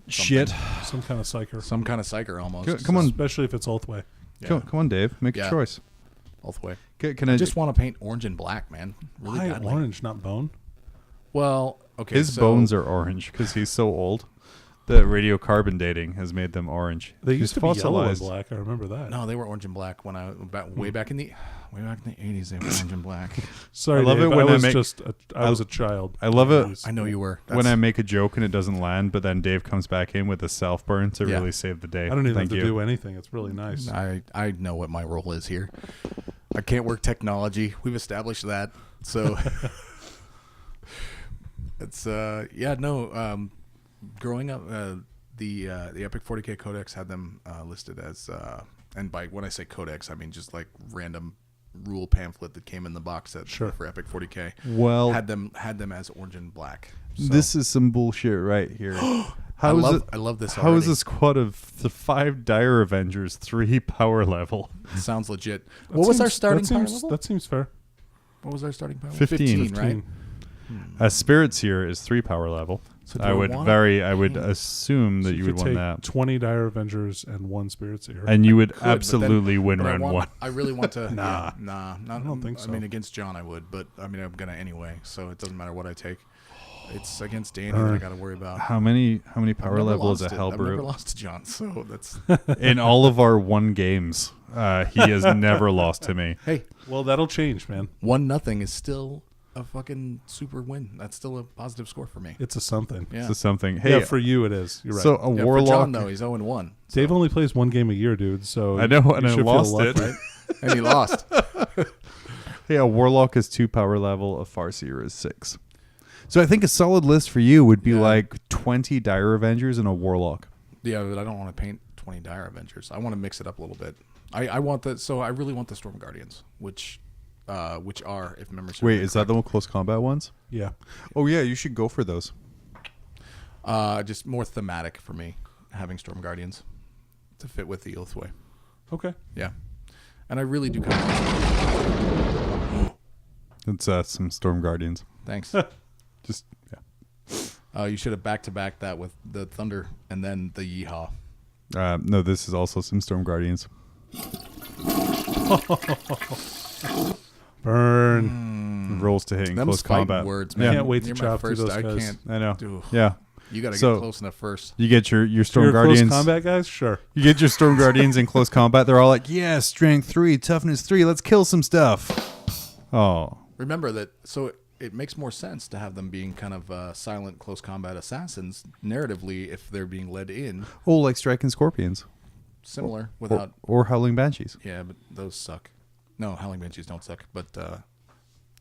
Shit. Some kind of psyker. some kind of psyker almost. Come on. Especially if it's Ulthway. Yeah. Come on, Dave. Make Yeah. a choice. Both way. Can I I just want to paint orange and black, man. Really Why badly. orange, not bone? Well, okay. His so bones are orange because he's so old. The radiocarbon dating has made them orange. They He's used to be yellow and fossilized. black. I remember that. No, they were orange and black when way back in the 80s. They were orange and black. Sorry, I love Dave, it when I was make- just I was a child. I love it I know you were. when I make a joke and it doesn't land, but then Dave comes back in with a self burn to Yeah. really save the day. I don't even Thank have to you. do anything. It's really nice. I know what my role is here. I can't work technology. We've established that. So it's growing up the Epic 40K Codex had them listed as and by when I say codex I mean just like random rule pamphlet that came in the box set for Epic 40K. Well, had them as orange and black. So. this is some bullshit right here. I love this. How is already. a squad of the 5 Dire Avengers 3 power level? Sounds legit. That What was our seems- starting that power seems, level? That seems fair. What was our starting power? 15, right? Spirits here is 3 power level. So do I would assume that So you would could win take that, 20 Dire Avengers and 1 Spirit Seer. and you would Could, but then- absolutely win but round 1. I really want to. Nah. I don't think I so. mean, against John, I would, but I mean, I'm gonna anyway. So it doesn't matter what I take. It's against Danny that I got to worry about. How many power I've never levels lost a it. I've never Hellbrew? lost to John, so that's In all of our 1 games, he has never lost to me. hey, Well, that'll change, man. 1-0 is still a fucking super win. That's still a positive score for me. It's a something. Yeah. So something. Hey, Yeah, for you it is. You're right. so a Yeah, warlock. for John though, he's 0-1. Dave only plays 1 game a year, dude. So I know, you and I should feel lost lucky. it. Right? And he lost. Hey, a warlock is 2 power level. A Farseer is 6. So I think a solid list for you would be like 20 Dire Avengers and a warlock. Yeah, but I don't want to paint 20 Dire Avengers. I want to mix it up a little bit. I want the so I really want the Storm Guardians, which are, if memory serves Wait, me is that the close combat ones? Yeah. Oh yeah, you should go for those. just more thematic for me, having Storm Guardians to fit with the Oathway. Okay. Yeah. And I really do kind of. It's some Storm Guardians. Thanks. Just You should have back-to-back that with the Thunder and then the Yeehaw. no, this is also some Storm Guardians. Burn. Rolls to hit in Them close fighting combat. words, I man. can't wait to You're my chop through first. those I guys. can't. I know. Dude. Yeah. You got to So- get close enough first. You get your Storm You're Guardians. close combat guys? Sure. You get your Storm Guardians in close combat. They're all like, yeah, strength 3, toughness 3. Let's kill some stuff. Oh. Remember that. So it makes more sense to have them being kind of silent, close combat assassins narratively if they're being led in. Oh, like Striking Scorpions. Similar without. Or Howling Banshees. Yeah, but those suck. No, Howling Banshees don't suck. But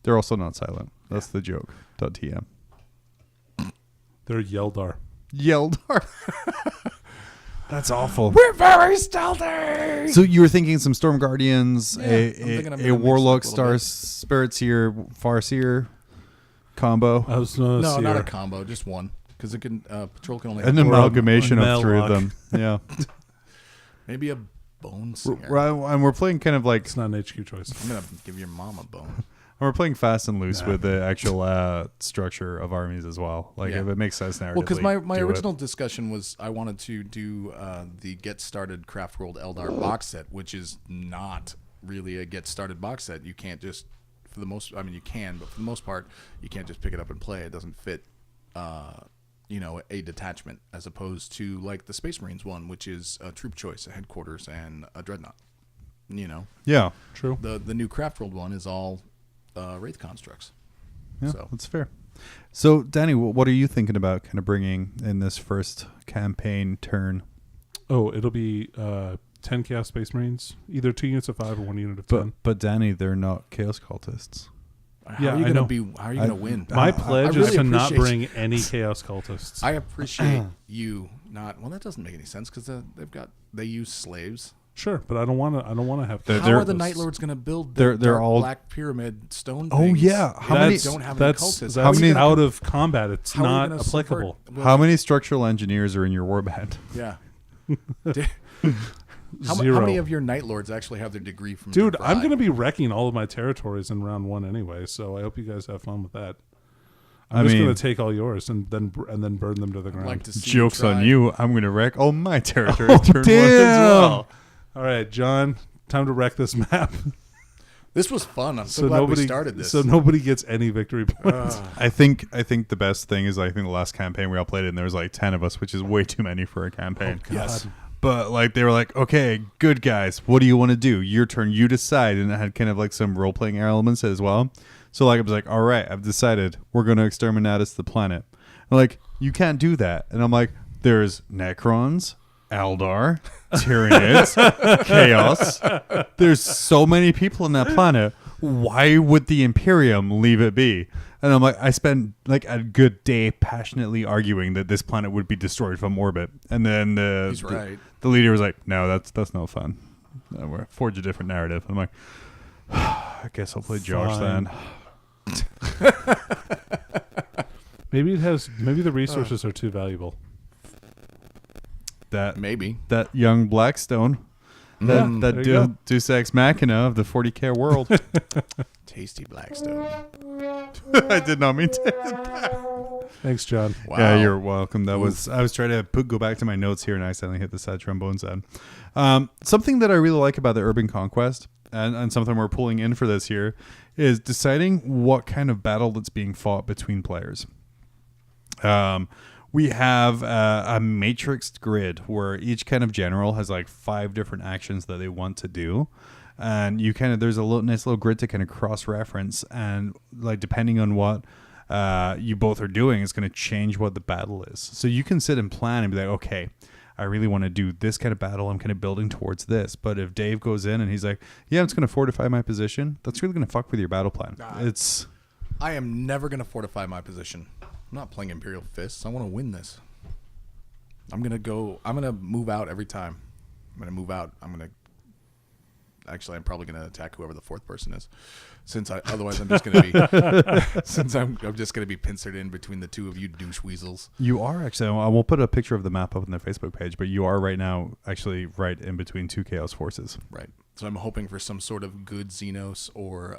They're also not silent. That's the joke. .tm. They're Yeldar. Yeldar. That's awful. we're very stealthy. So you were thinking some Storm Guardians, Yeah, I'm thinking I'm a gonna mix Warlock, it up a little Star Spirits here, Farseer combo. I was No, not a combo, just one. Because it can patrol can only An have amalgamation of 3 of Mellock. them. Yeah. maybe a bone singer. And we're playing kind of like, It's not an HQ choice. I'm gonna give your mom a bone. we're playing fast and loose with the actual structure of armies as well. Like Yeah. if it makes sense narratively. Well, because my do it. original discussion was I wanted to do the Get Started Craft World Eldar box set, which is not really a Get Started box set. You can't just, for the most, I mean you can, but for the most part, you can't just pick it up and play. It doesn't fit, a detachment as opposed to like the Space Marines one, which is a troop choice, a headquarters, and a dreadnought. Yeah. True. The new Craft World one is all Wraith constructs. Yeah, So that's fair. So, Danny, what are you thinking about kind of bringing in this first campaign turn? Oh, it'll be 10 Chaos Space Marines, either 2 units of 5 or 1 unit of 10. But Danny, they're not Chaos Cultists. Yeah, how are you I know. How are you gonna win? My pledge I is really to not appreciate- bring any Chaos Cultists. I appreciate you not. Well, that doesn't make any sense because they use slaves. Sure, but I don't want to have. How are the Night Lords going to build they're their all- Black Pyramid stone? Oh, things? yeah. How many- Don't have any That's cultists. how many- out of combat. It's How are you not gonna applicable. subvert- How many structural engineers are in your warband? Yeah. How Zero. many of your Night Lords actually have their degree from? Dude, DeVry? I'm going to be wrecking all of my territories in round 1 anyway, so I hope you guys have fun with that. I'm just going to take all yours and then burn them to the ground. like to see Joke's try. on you. I'm going to wreck all my territory turn 1 as well. All right, John, time to wreck this map. This was fun. I'm so, glad we started this. So nobody gets any victory points. I think the best thing is I think the last campaign we all played it and there was like 10 of us, which is way too many for a campaign. yes. But like they were like, okay, good guys, what do you want to do? Your turn, you decide. And it had kind of like some role playing elements as well. So like I was like, all right, I've decided we're going to exterminate the planet. And like, you can't do that. And I'm like, there's Necrons, Eldar, Tyranids, Chaos. There's so many people on that planet. Why would the Imperium leave it be? And I'm like, I spent like a good day passionately arguing that this planet would be destroyed from orbit. And then He's right. the leader was like, no, that's no fun. We're forge a different narrative. I'm like, I guess I'll play Josh Fine. then. Maybe the resources are too valuable. Maybe. That young Blackstone. That there you go. Deus Ex Machina of the 40K world. Tasty Blackstone. I did not mean to. Thanks, John. Wow. Yeah, you're welcome. I was trying to go back to my notes here and I accidentally hit the sad trombone sound. Something that I really like about the Urban Conquest and something we're pulling in for this here is deciding what kind of battle that's being fought between players. We have a matrixed grid where each kind of general has like 5 different actions that they want to do. And you there's a nice little grid to kind of cross-reference. And like depending on what you both are doing, it's going to change what the battle is. So you can sit and plan and be like, okay, I really want to do this kind of battle. I'm kind of building towards this. But if Dave goes in and he's like, yeah, it's going to fortify my position, that's really going to fuck with your battle plan. I am never going to fortify my position. I'm not playing Imperial Fists. I want to win this. I'm going to move out every time. I'm going to move out. Actually, I'm probably going to attack whoever the 4th person is. Otherwise I'm just going to be, I'm just going to be pincered in between the 2 of you douche weasels. You are actually, I won't put a picture of the map up on their Facebook page, but you are right now actually right in between 2 Chaos forces. Right. So I'm hoping for some sort of good Xenos or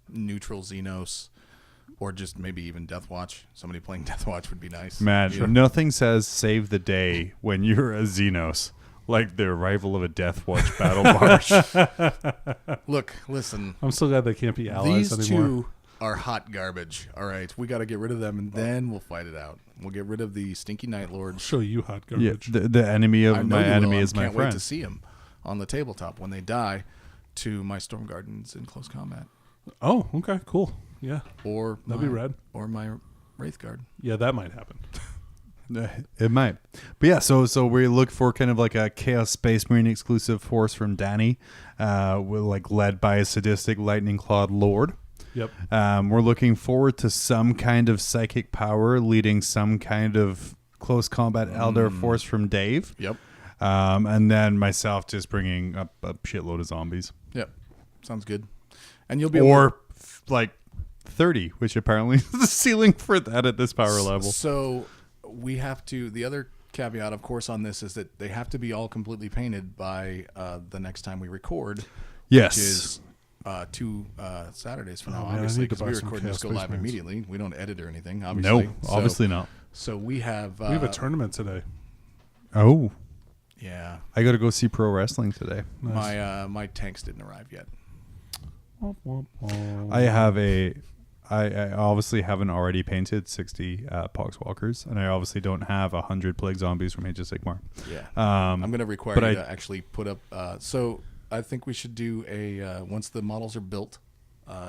neutral Xenos, or just maybe even Death Watch. Somebody playing Death Watch would be nice. Man, nothing says save the day when you're a Xenos like the arrival of a Death Watch battle barge. Look, listen. I'm so glad they can't be allies These anymore. two are hot garbage. All right, we got to get rid of them, and then we'll fight it out. We'll get rid of the stinky Night I'll Lords. show you hot Yeah, garbage. the enemy of I know my you enemy will. is my Can't wait friend. to see them on the tabletop when they die to my Storm Gardens in close combat, Oh, okay, cool. Yeah, or that'd be rad. or my Wraith Guard. Yeah, that might happen. It might. But yeah, so we look for kind of like a Chaos Space Marine exclusive force from Danny, led by a sadistic lightning clawed lord. Yep. We're looking forward to some kind of psychic power leading some kind of close combat elder force from Dave. Yep. And then myself just bringing up a shitload of zombies. Yep. Sounds good. And you'll be Or like 30, which apparently is the ceiling for that at this power level. So we have to. The other caveat, of course, on this is that they have to be all completely painted by the next time we record. Yes. Which is 2 Saturdays from now, man, I obviously, need to because buy we some record and Chaos just go Space live Marines. immediately. We don't edit or anything, obviously. No, obviously not. So we have. We have a tournament today. Oh, Yeah. I got to go see pro wrestling today. Nice. My tanks didn't arrive yet. Womp, womp, womp. I have I obviously haven't already painted 60 Poxwalkers, and I obviously don't have 100 Plague Zombies from Age of Sigmar. Yeah. Um, I'm going to require but you to actually put up. So I think we should do a once the models are built,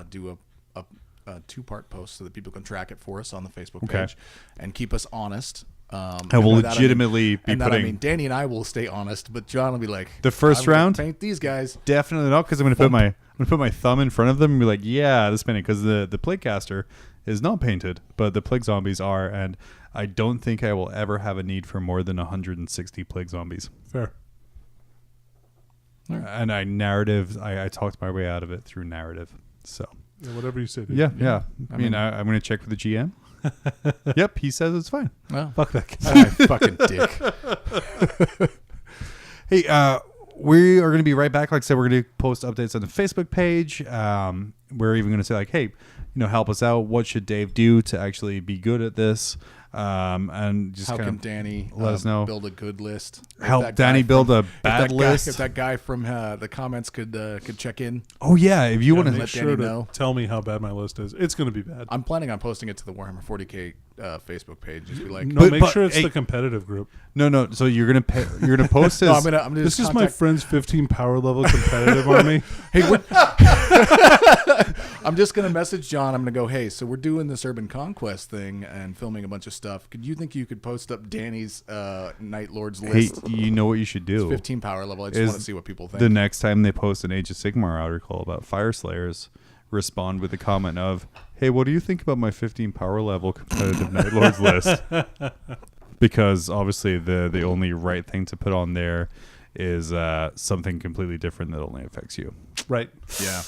do a 2-part post so that people can track it for us on the Facebook Okay. page and keep us honest. I will legitimately be putting Danny and I will stay honest, but John will be like, the first "I'm gonna round? paint these guys." Definitely not, because I'm going to put my thumb in front of them and be like, yeah, this painting, because the Plaguecaster is not painted, but the Plague Zombies are, and I don't think I will ever have a need for more than 160 Plague Zombies. Fair. And I talked my way out of it through narrative. So Yeah, whatever you say. Dude. yeah. I'm going to check with the GM. Yep, he says it's fine. Well, Fuck that guy. fucking dick. Hey, we are going to be right back. Like I said, we're going to post updates on the Facebook page. We're even going to say like, hey, help us out. What should Dave do to actually be good at this? And just How kind can of Danny let us know. build a good list? If Help that guy Danny build a bad list. If that guy from the comments could check in. Oh yeah, if you want Make to. sure Danny to know. tell me how bad my list is. It's going to be bad. I'm planning on posting it to the Warhammer 40K Facebook page. Just be like, No, But- make sure it's hey- the competitive group. No. So you're gonna post this. no, I'm gonna This just is my contact- friend's 15 power level competitive army. Hey, I'm just gonna message John. I'm gonna go, hey, so we're doing this Urban Conquest thing and filming a bunch of stuff. Could you think you could post up Danny's Night Lords Hey, list? you know what you should do? 15 power level. I just Is want to see what people think. The next time they post an Age of Sigmar article about Fire Slayers, respond with a comment of, hey, what do you think about my 15 power level competitive Night Lords list? Because obviously the only right thing to put on there is something completely different that only affects you. Right. Yeah.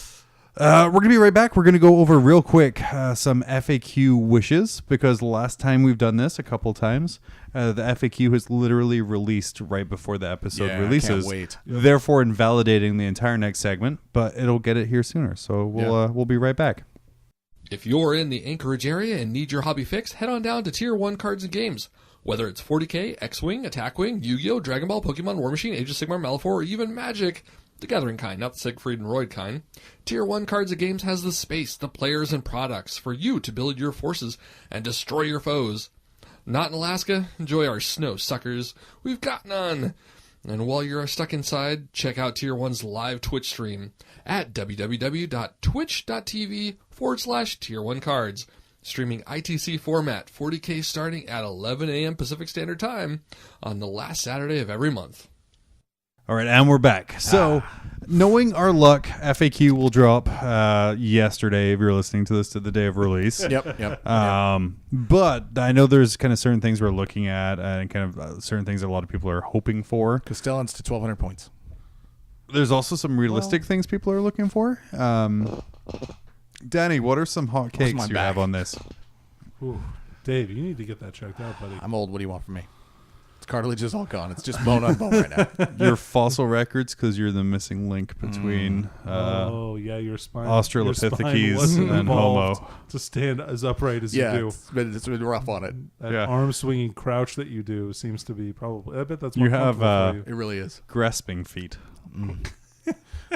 We're going to be right back. We're going to go over real quick some FAQ wishes, because the last time we've done this a couple times, the FAQ has literally released right before the episode Yeah, I releases. can't wait. Therefore invalidating the entire next segment, but it'll get it here sooner. So we'll be right back. If you're in the Anchorage area and need your hobby fix, head on down to Tier 1 Cards and Games. Whether it's 40K, X-Wing, Attack Wing, Yu-Gi-Oh!, Dragon Ball, Pokemon, War Machine, Age of Sigmar, Malifaux, or even Magic, the Gathering kind, not the Siegfried and Roy kind, Tier 1 Cards and Games has the space, the players, and products for you to build your forces and destroy your foes. Not in Alaska? Enjoy our snow suckers. We've got none. And while you're stuck inside, check out Tier 1's live Twitch stream at www.twitch.tv/Tier 1 Cards. Streaming ITC format, 40K starting at 11 a.m. Pacific Standard Time on the last Saturday of every month. All right, and we're back. So, knowing our luck, FAQ will drop yesterday if you're listening to this to the day of release. Yep. But I know there's kind of certain things we're looking at and kind of certain things that a lot of people are hoping for. Castellans to 1,200 points. There's also some realistic things people are looking for. Danny, what are some hot Where's my cakes you back? have on this? Ooh. Dave, you need to get that checked out, buddy. I'm old. What do you want from me? cartilage is all gone. It's just bone on bone right now. Your fossil records, because you're the missing link between your spine. Australopithecus wasn't and evolved Homo. to stand as upright as you do. It's been rough on it. That arm swinging crouch that you do seems to be probably. I bet that's more You have comfortable for you. It really is. grasping feet.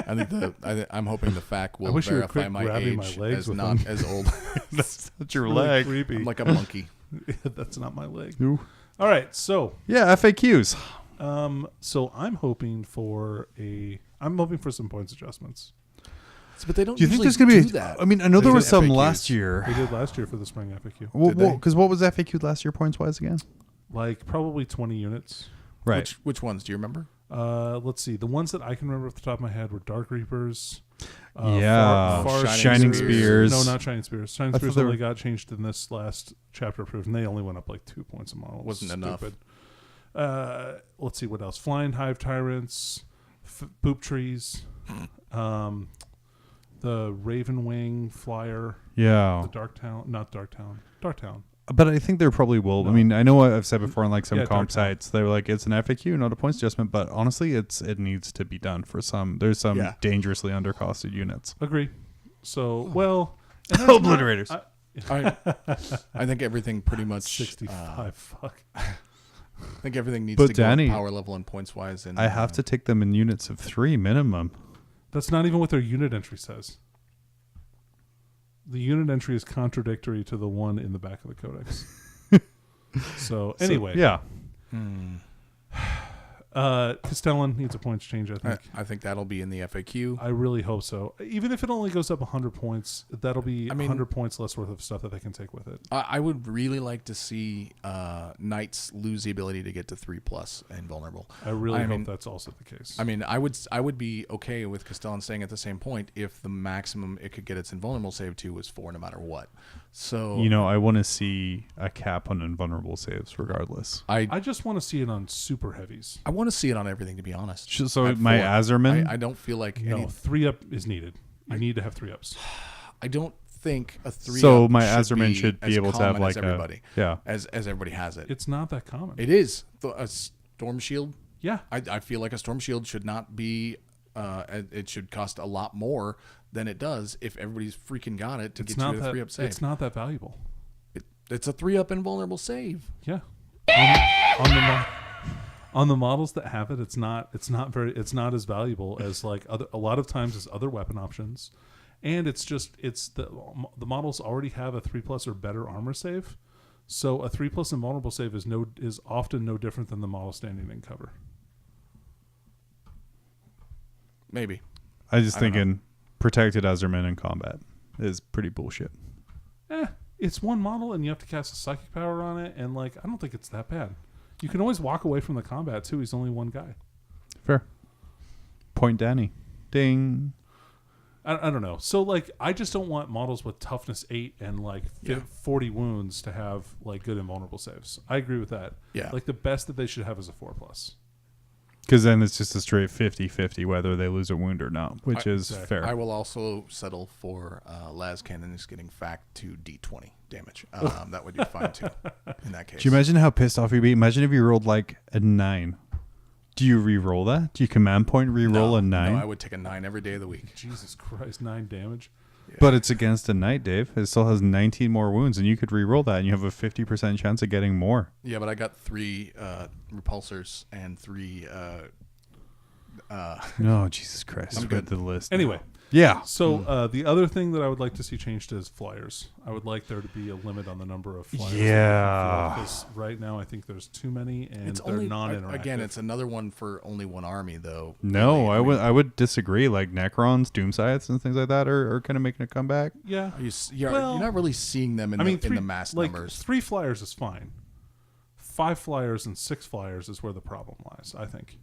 I think I'm hoping the fact will wish you would verify quit my grabbing age my legs as with not them. as old. That's not your Really leg. creepy. I'm like a monkey. That's not my leg. Ooh. All right, so Yeah, FAQs. so I'm hoping for some points adjustments. But they don't. Do you think usually there's going to be? that. I mean, I know there They was did some FAQs. last year. They did last year for the spring FAQ. Because what was FAQ last year points wise again? Like probably 20 units. Right. Which ones do you remember? Let's see. The ones that I can remember off the top of my head were Dark Reapers. Yeah. Far Shining Spears. No, not Shining Spears. Shining I thought Spears they only were- got changed in this last chapter approved, and they only went up like 2 points a model. It was Wasn't enough. stupid. Let's see what else. Flying Hive Tyrants, Poop Trees, the Raven Wing Flyer, Yeah. the Darktown. But I think there probably will. I mean, I know I've said before on like some Yeah, comp Dark sites, they were like, it's an FAQ, not a points adjustment. But honestly, it needs to be done for some. There's some dangerously undercosted units. Agree. So, well. and that's not- Obliterators. I think everything pretty much 65. Fuck. I think everything needs But to go Danny, up power level and points wise. And I have to take them in units of 3 minimum. That's not even what their unit entry says. The unit entry is contradictory to the one in the back of the codex. So anyway, yeah. Castellan needs a points change, I think. I think that'll be in the FAQ. I really hope so. Even if it only goes up 100 points, that'll be 100 points less worth of stuff that they can take with it. I would really like to see Knights lose the ability to get to 3+ and vulnerable. I really hope that's also the case. I mean, I would be okay with Castellan staying at the same point if the maximum it could get its invulnerable save to was 4 no matter what. So I want to see a cap on invulnerable saves regardless. I just want to see it on super heavies. I want to see it on everything, to be honest. So At my 4, Azerman? I don't feel like No, 3-up is needed. You need to have 3-ups. I don't think a 3 So up my Azerman should be as able to have common as like everybody. a as everybody has it. It's not that common. It is a storm shield. Yeah, I feel like a storm shield should not be. It should cost a lot more than it does if everybody's freaking got it to get you to the 3-up save. It's not that valuable. It's a 3-up invulnerable save. Yeah. On the models that have it, it's not as valuable as like a lot of times as other weapon options, and it's the models already have a 3+ or better armor save, so a 3+ invulnerable save is often no different than the model standing in cover. Maybe. I just thinking protected Azerman in combat is pretty bullshit. It's one model and you have to cast a psychic power on it, and like I don't think it's that bad. You can always walk away from the combat too. He's only one guy. Fair. Point Danny. Ding. I don't know. So like I just don't want models with toughness 8 and like 40 wounds to have like good invulnerable saves. I agree with that. Yeah. Like the best that they should have is a 4+. Because then it's just a straight 50-50 whether they lose a wound or not, which is fair. I will also settle for Las Cannons getting fact to D20 damage. That would be fine too in that case. Do you imagine how pissed off you'd be? Imagine if you rolled like a 9. Do you re-roll that? Do you command point re-roll a 9? No, I would take a 9 every day of the week. Jesus Christ, 9 damage. Yeah. But it's against a knight, Dave. It still has 19 more wounds, and you could re-roll that, and you have a 50% chance of getting more. Yeah, but I got 3 repulsors and 3... No, Jesus Christ. I'm I've good. got the list. Anyway. Yeah. So the other thing that I would like to see changed is flyers. I would like there to be a limit on the number of flyers. Yeah. Because right now I think there's too many and It's they're only non-interactive. again. It's another one for only one army, though. No, Really. I would disagree. Like Necrons, Doom Scythes, and things like that are kind of making a comeback. Yeah. You're not really seeing them in the mass numbers. 3 flyers is fine. 5 flyers and 6 flyers is where the problem lies, I think.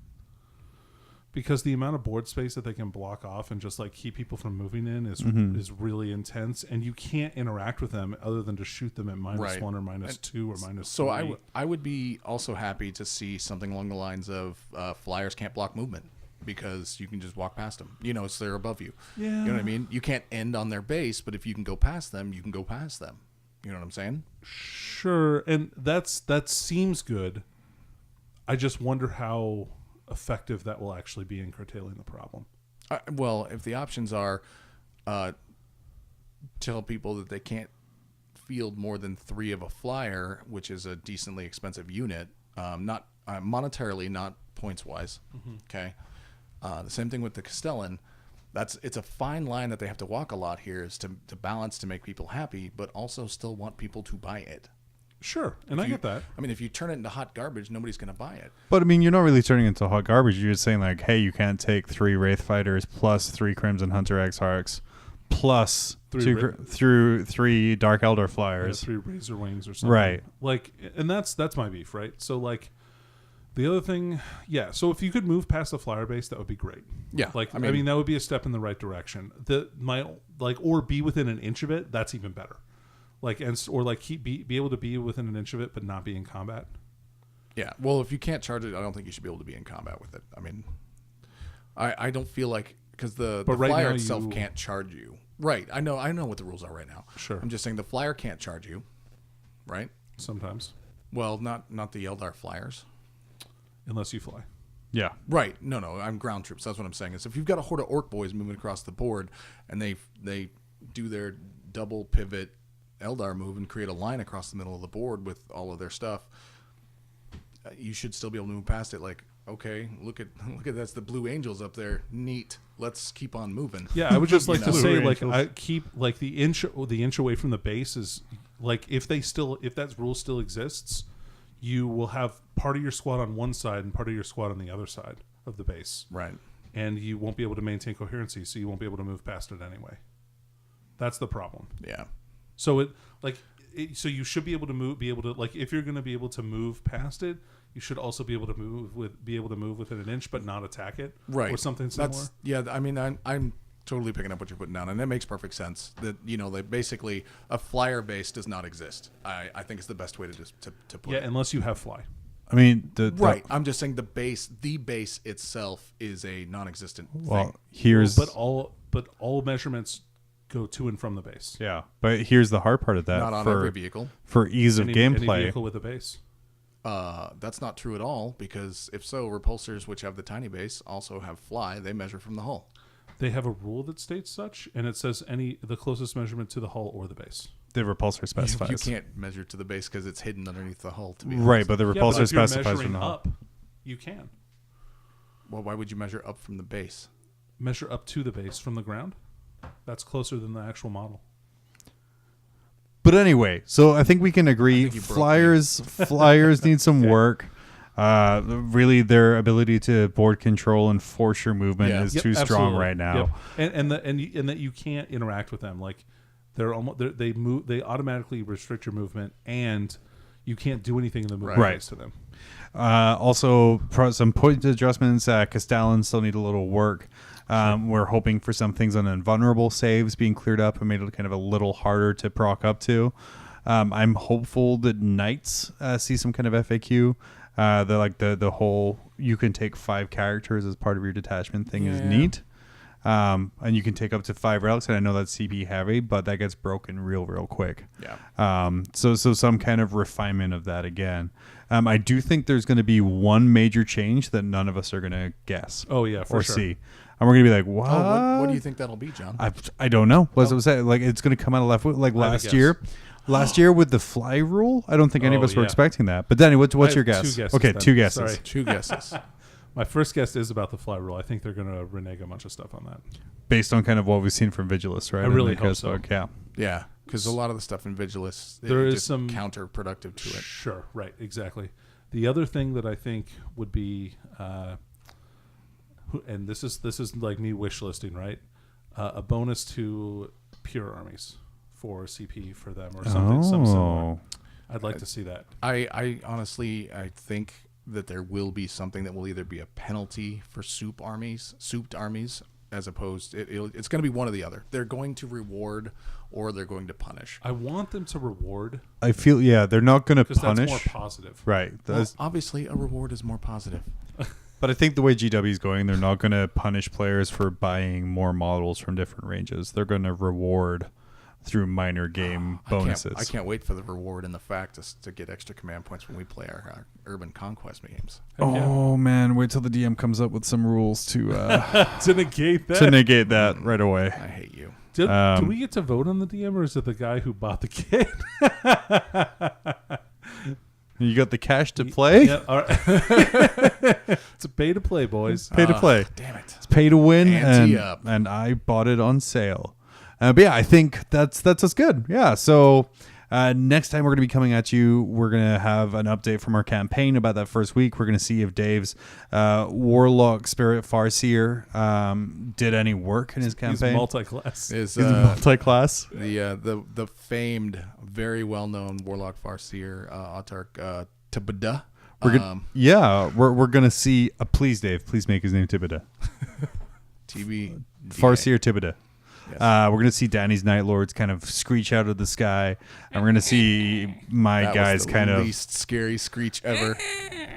Because the amount of board space that they can block off and just like keep people from moving in is really intense, and you can't interact with them other than to shoot them at -1 or -2 or -3. So I would be also happy to see something along the lines of flyers can't block movement because you can just walk past them. So they're above you. Yeah. You know what I mean? You can't end on their base, but if you can go past them, you can go past them. You know what I'm saying? Sure, and that seems good. I just wonder how effective that will actually be in curtailing the problem. Well, if the options are tell people that they can't field more than 3 of a flyer, which is a decently expensive unit, not monetarily, not points wise. Okay. The same thing with the Castellan. It's a fine line that they have to walk a lot here, is to balance, to make people happy, but also still want people to buy it. Sure, and I get that. I mean, if you turn it into hot garbage, nobody's going to buy it. But I mean, you're not really turning it into hot garbage. You're just saying like, hey, you can't take 3 Wraith Fighters plus 3 Crimson Hunter Exarchs plus 3 Dark Elder Flyers, 3 Razor Wings or something. Right. Like, and that's my beef, right? So like, the other thing, yeah. So if you could move past the flyer base, that would be great. Yeah, like I mean that would be a step in the right direction. Or be within an inch of it. That's even better. Like or like be able to be within an inch of it, but not be in combat. Yeah. Well, if you can't charge it, I don't think you should be able to be in combat with it. I mean, I don't feel like, because the right flyer now itself can't charge you. Right. I know what the rules are right now. Sure. I'm just saying the flyer can't charge you. Right. Sometimes. Well, not the Eldar flyers. Unless you fly. Yeah. Right. No, I'm ground troops. That's what I'm saying. Is if you've got a horde of orc boys moving across the board and they do their double pivot Eldar move and create a line across the middle of the board with all of their stuff, you should still be able to move past it. Like, okay, look at that's the Blue Angels up there. Neat. Let's keep on moving. Yeah, I would just like to say, like, Angels. I keep like the inch away from the base is like, if that rule still exists, you will have part of your squad on one side and part of your squad on the other side of the base. Right. And you won't be able to maintain coherency, so you won't be able to move past it anyway. That's the problem. Yeah. So so you should be able to like, if you're going to be able to move past it, you should also be able to move within an inch, but not attack it. Right. Or something similar. I mean, I'm totally picking up what you're putting down, and that makes perfect sense. That, like, basically a flyer base does not exist. I think it's the best way to put it. Yeah, unless you have fly. I mean, right. I'm just saying the base itself is a non-existent thing. Here's but all measurements go to and from the base. Yeah, but here's the hard part of that. Not on every vehicle. For ease of gameplay. Any vehicle with a base. That's not true at all, because if so, repulsors, which have the tiny base, also have fly. They measure from the hull. They have a rule that states such, and it says the closest measurement to the hull or the base. The repulsor specifies. You can't measure to the base because it's hidden underneath the hull. To be right, honest. but the repulsor specifies from the hull. Up, you can. Well, why would you measure up from the base? Measure up to the base from the ground. That's closer than the actual model. But anyway, so I think we can agree flyers need some work. Really, their ability to board control and force your movement is too strong right now. Yep. And that you can't interact with them. Like, they automatically restrict your movement, and you can't do anything in the movement phase to them. Also, some point adjustments. Castellan still need a little work. We're hoping for some things on invulnerable saves being cleared up and made it kind of a little harder to proc up to. I'm hopeful that Knights see some kind of FAQ. The whole you can take 5 characters as part of your detachment thing is neat. And you can take up to 5 relics, and I know that's CP heavy, but that gets broken real quick. Yeah. So some kind of refinement of that again. I do think there's going to be one major change that none of us are going to guess. Oh yeah, for sure. See. And we're going to be like, what? Oh, what do you think that'll be, John? I don't know. What was that? Like, it's going to come out of left like last year. Last year with the fly rule, I don't think any of us were expecting that. But Danny, what's your guess? 2 guesses. Okay, then. 2 guesses. Sorry. 2 guesses. My first guess is about the fly rule. I think they're going to renege a bunch of stuff on that. Based on kind of what we've seen from Vigilus, right? I really hope so. Yeah. Yeah, because a lot of the stuff in Vigilus, there is just some counterproductive to it. Sure, right, exactly. The other thing that I think would be, and this is like me wish listing, right? A bonus to pure armies for CP for them or something similar. I'd like to see that. I honestly, I think that there will be something that will either be a penalty for souped armies, as opposed it's going to be one or the other. They're going to reward or they're going to punish. I want them to reward. I feel they're not going to punish. That's more positive, right? Well, obviously, a reward is more positive. But I think the way GW is going, they're not going to punish players for buying more models from different ranges. They're going to reward through minor game bonuses. I can't wait for the reward and the fact to get extra command points when we play our Urban Conquest games. Oh man, wait till the DM comes up with some rules to to negate that. to negate that right away. I hate you. Do we get to vote on the DM, or is it the guy who bought the kit? You got the cash to play? Yeah, all right. It's a pay to play, boys. Pay to play. Damn it. It's pay to win, Ante up. and I bought it on sale. But yeah, I think that's us good. Yeah, so next time we're going to be coming at you, we're going to have an update from our campaign about that first week. We're going to see if Dave's Warlock Spirit Farseer did any work in his campaign. He's multi-class. Is multi-class. the famed, very well-known Warlock Farseer Autark Tibada. We're gonna see. Please, Dave, please make his name Tibada. TB Farseer Tibada. Yes. We're going to see Danny's Night Lords kind of screech out of the sky. And we're going to see my that guys was the kind of... least scary screech ever.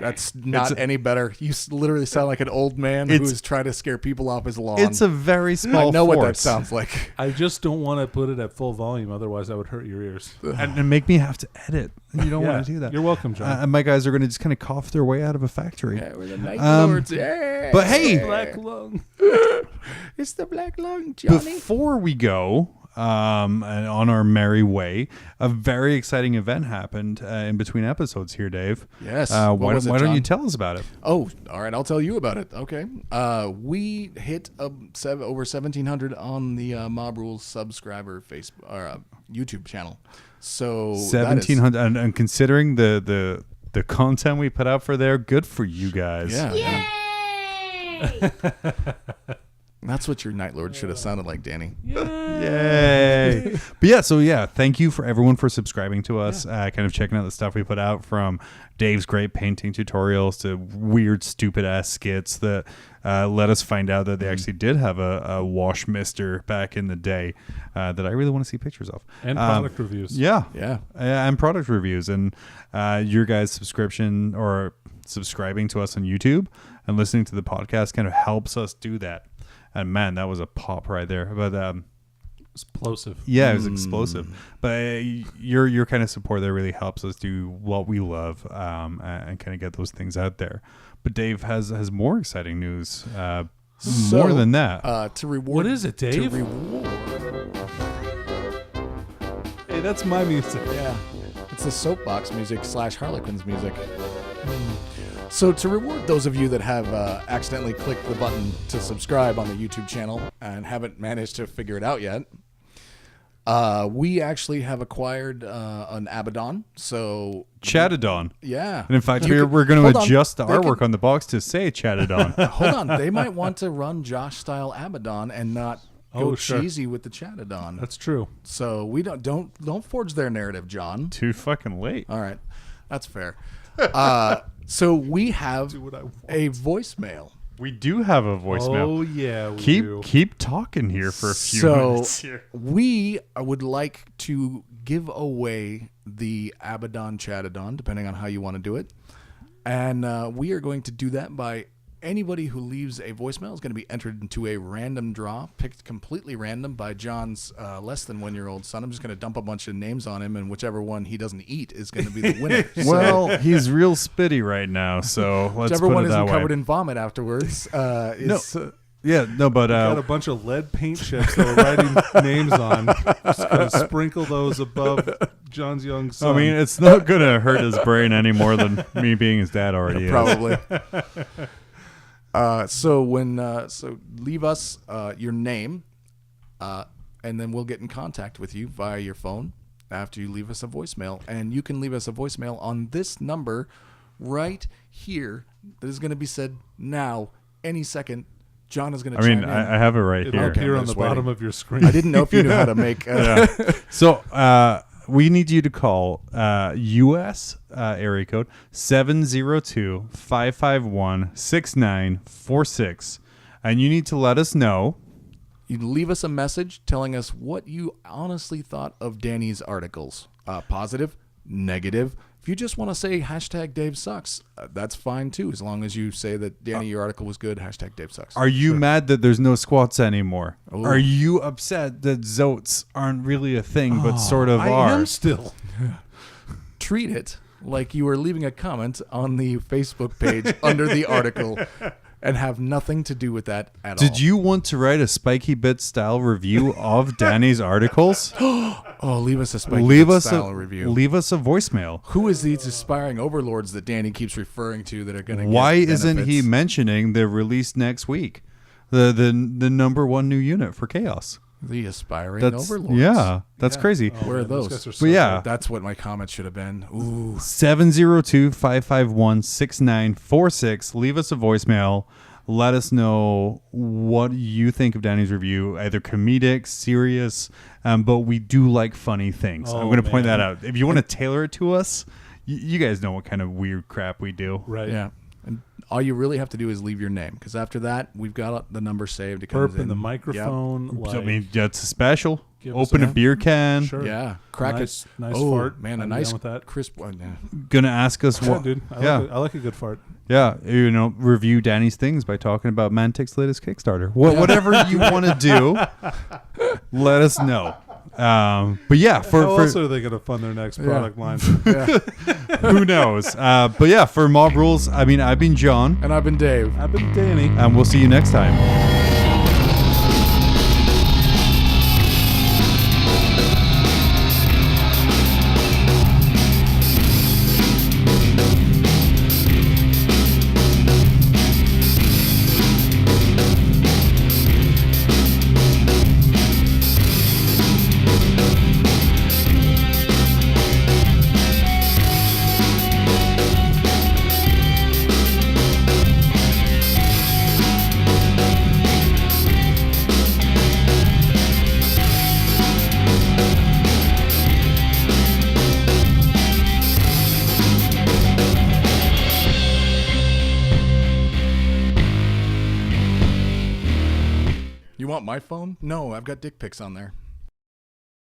That's not any better. You literally sound like an old man who is trying to scare people off his lawn. It's a very small I know force. what that sounds like. I just don't want to put it at full volume, otherwise that would hurt your ears. And make me have to edit. You don't want to do that. You're welcome, John. And my guys are going to just kind of cough their way out of a factory. Yeah, we're the Night Lords. Yeah. But hey... Black lung. It's the Black Lung, Johnny. Before we go, and on our merry way, a very exciting event happened in between episodes here, Dave. Yes. Why don't you tell us about it? Oh, all right. I'll tell you about it. Okay. We hit over 1,700 on the Mob Rules subscriber Facebook or YouTube channel. So 1,700, and considering the content we put out for there, good for you guys. Yeah. Yay! That's what your Night Lord should have sounded like, Danny. Yay! But thank you for everyone for subscribing to us, kind of checking out the stuff we put out, from Dave's great painting tutorials to weird, stupid ass skits that let us find out that they actually did have a wash mister back in the day that I really want to see pictures of. And product reviews. Yeah. Yeah. And product reviews. And your guys' subscription or subscribing to us on YouTube and listening to the podcast kind of helps us do that. And man, that was a pop right there. But explosive. Yeah, it was explosive. But your kind of support there really helps us do what we love and kind of get those things out there. But Dave has more exciting news. More than that. To reward. What is it, Dave? To reward. Hey, that's my music. Yeah. It's the soapbox music / Harlequins music. So to reward those of you that have accidentally clicked the button to subscribe on the YouTube channel and haven't managed to figure it out yet, we actually have acquired an Abaddon. So Chattadon. Yeah. And in fact, we're going to adjust the artwork can, on the box to say Chattadon. Hold on. They might want to run Josh-style Abaddon and not go cheesy with the Chattadon. That's true. So we don't forge their narrative, John. Too fucking late. All right. That's fair. So we have a voicemail. We do have a voicemail. Oh yeah, we do. Keep talking here for a few minutes here. We would like to give away the Abaddon Chattadon, depending on how you want to do it. And we are going to do that by anybody who leaves a voicemail is going to be entered into a random draw, picked completely random by John's less than 1-year-old son. I'm just going to dump a bunch of names on him, and whichever one he doesn't eat is going to be the winner. Well, he's real spitty right now, so let's whichever put one it that isn't way. covered in vomit afterwards is... but got a bunch of lead paint chips that we're writing names on. Just kind of sprinkle those above John's young son. I mean, it's not going to hurt his brain any more than me being his dad already is. Probably. So leave us your name, and then we'll get in contact with you via your phone after you leave us a voicemail. And you can leave us a voicemail on this number right here that is going to be said now, any second. John is going to chime in. I have it right It'll here. appear on the bottom of your screen. I didn't know if you knew how to make... So we need you to call U.S. Area code 702-551-6946. And you need to let us know. You leave us a message telling us what you honestly thought of Danny's articles. Positive, negative, If you just want to say hashtag Dave sucks, that's fine too, as long as you say that, Danny, your article was good, hashtag Dave sucks. Are you mad that there's no squats anymore? Ooh. Are you upset that zotes aren't really a thing, but sort of are? I am still. Treat it like you were leaving a comment on the Facebook page under the article and have nothing to do with that at all. Did you want to write a Spiky Bit style review of Danny's articles? Leave us a Spiky Leave Bit us style review. Leave us a voicemail. Who is these aspiring overlords that Danny keeps referring to that are going to get Why isn't he benefits? mentioning the release next week? The number one new unit for Chaos. The aspiring That's overlords. Yeah, that's crazy. Where are those? guys are But yeah, Oh, that's what my comment should have been. Ooh. 702-551-6946. Leave us a voicemail. Let us know what you think of Danny's review, either comedic, serious, but we do like funny things. I'm Oh, going to point man. that out. If you want to tailor it to us, you guys know what kind of weird crap we do. Right. Yeah. And all you really have to do is leave your name, because after that, we've got the number saved. It comes Burp in the microphone. So, I Like, mean, that's a special. Give us Open a a- beer can. Sure. Yeah. Crack nice, it. Nice Oh, fart. man, a I'm nice down with that. crisp one. Yeah. Gonna ask us Yeah, what, dude. yeah, I like a good fart. yeah. You know, review Danny's things by talking about Mantic's latest Kickstarter. Whatever you want to do, let us know. But yeah, How for else are they going to fund their next product line? who knows? But yeah, for Mob Rules, I mean, I've been John, And I've been Dave. I've been Danny. and we'll see you next time. You want my phone? No, I've got dick pics on there.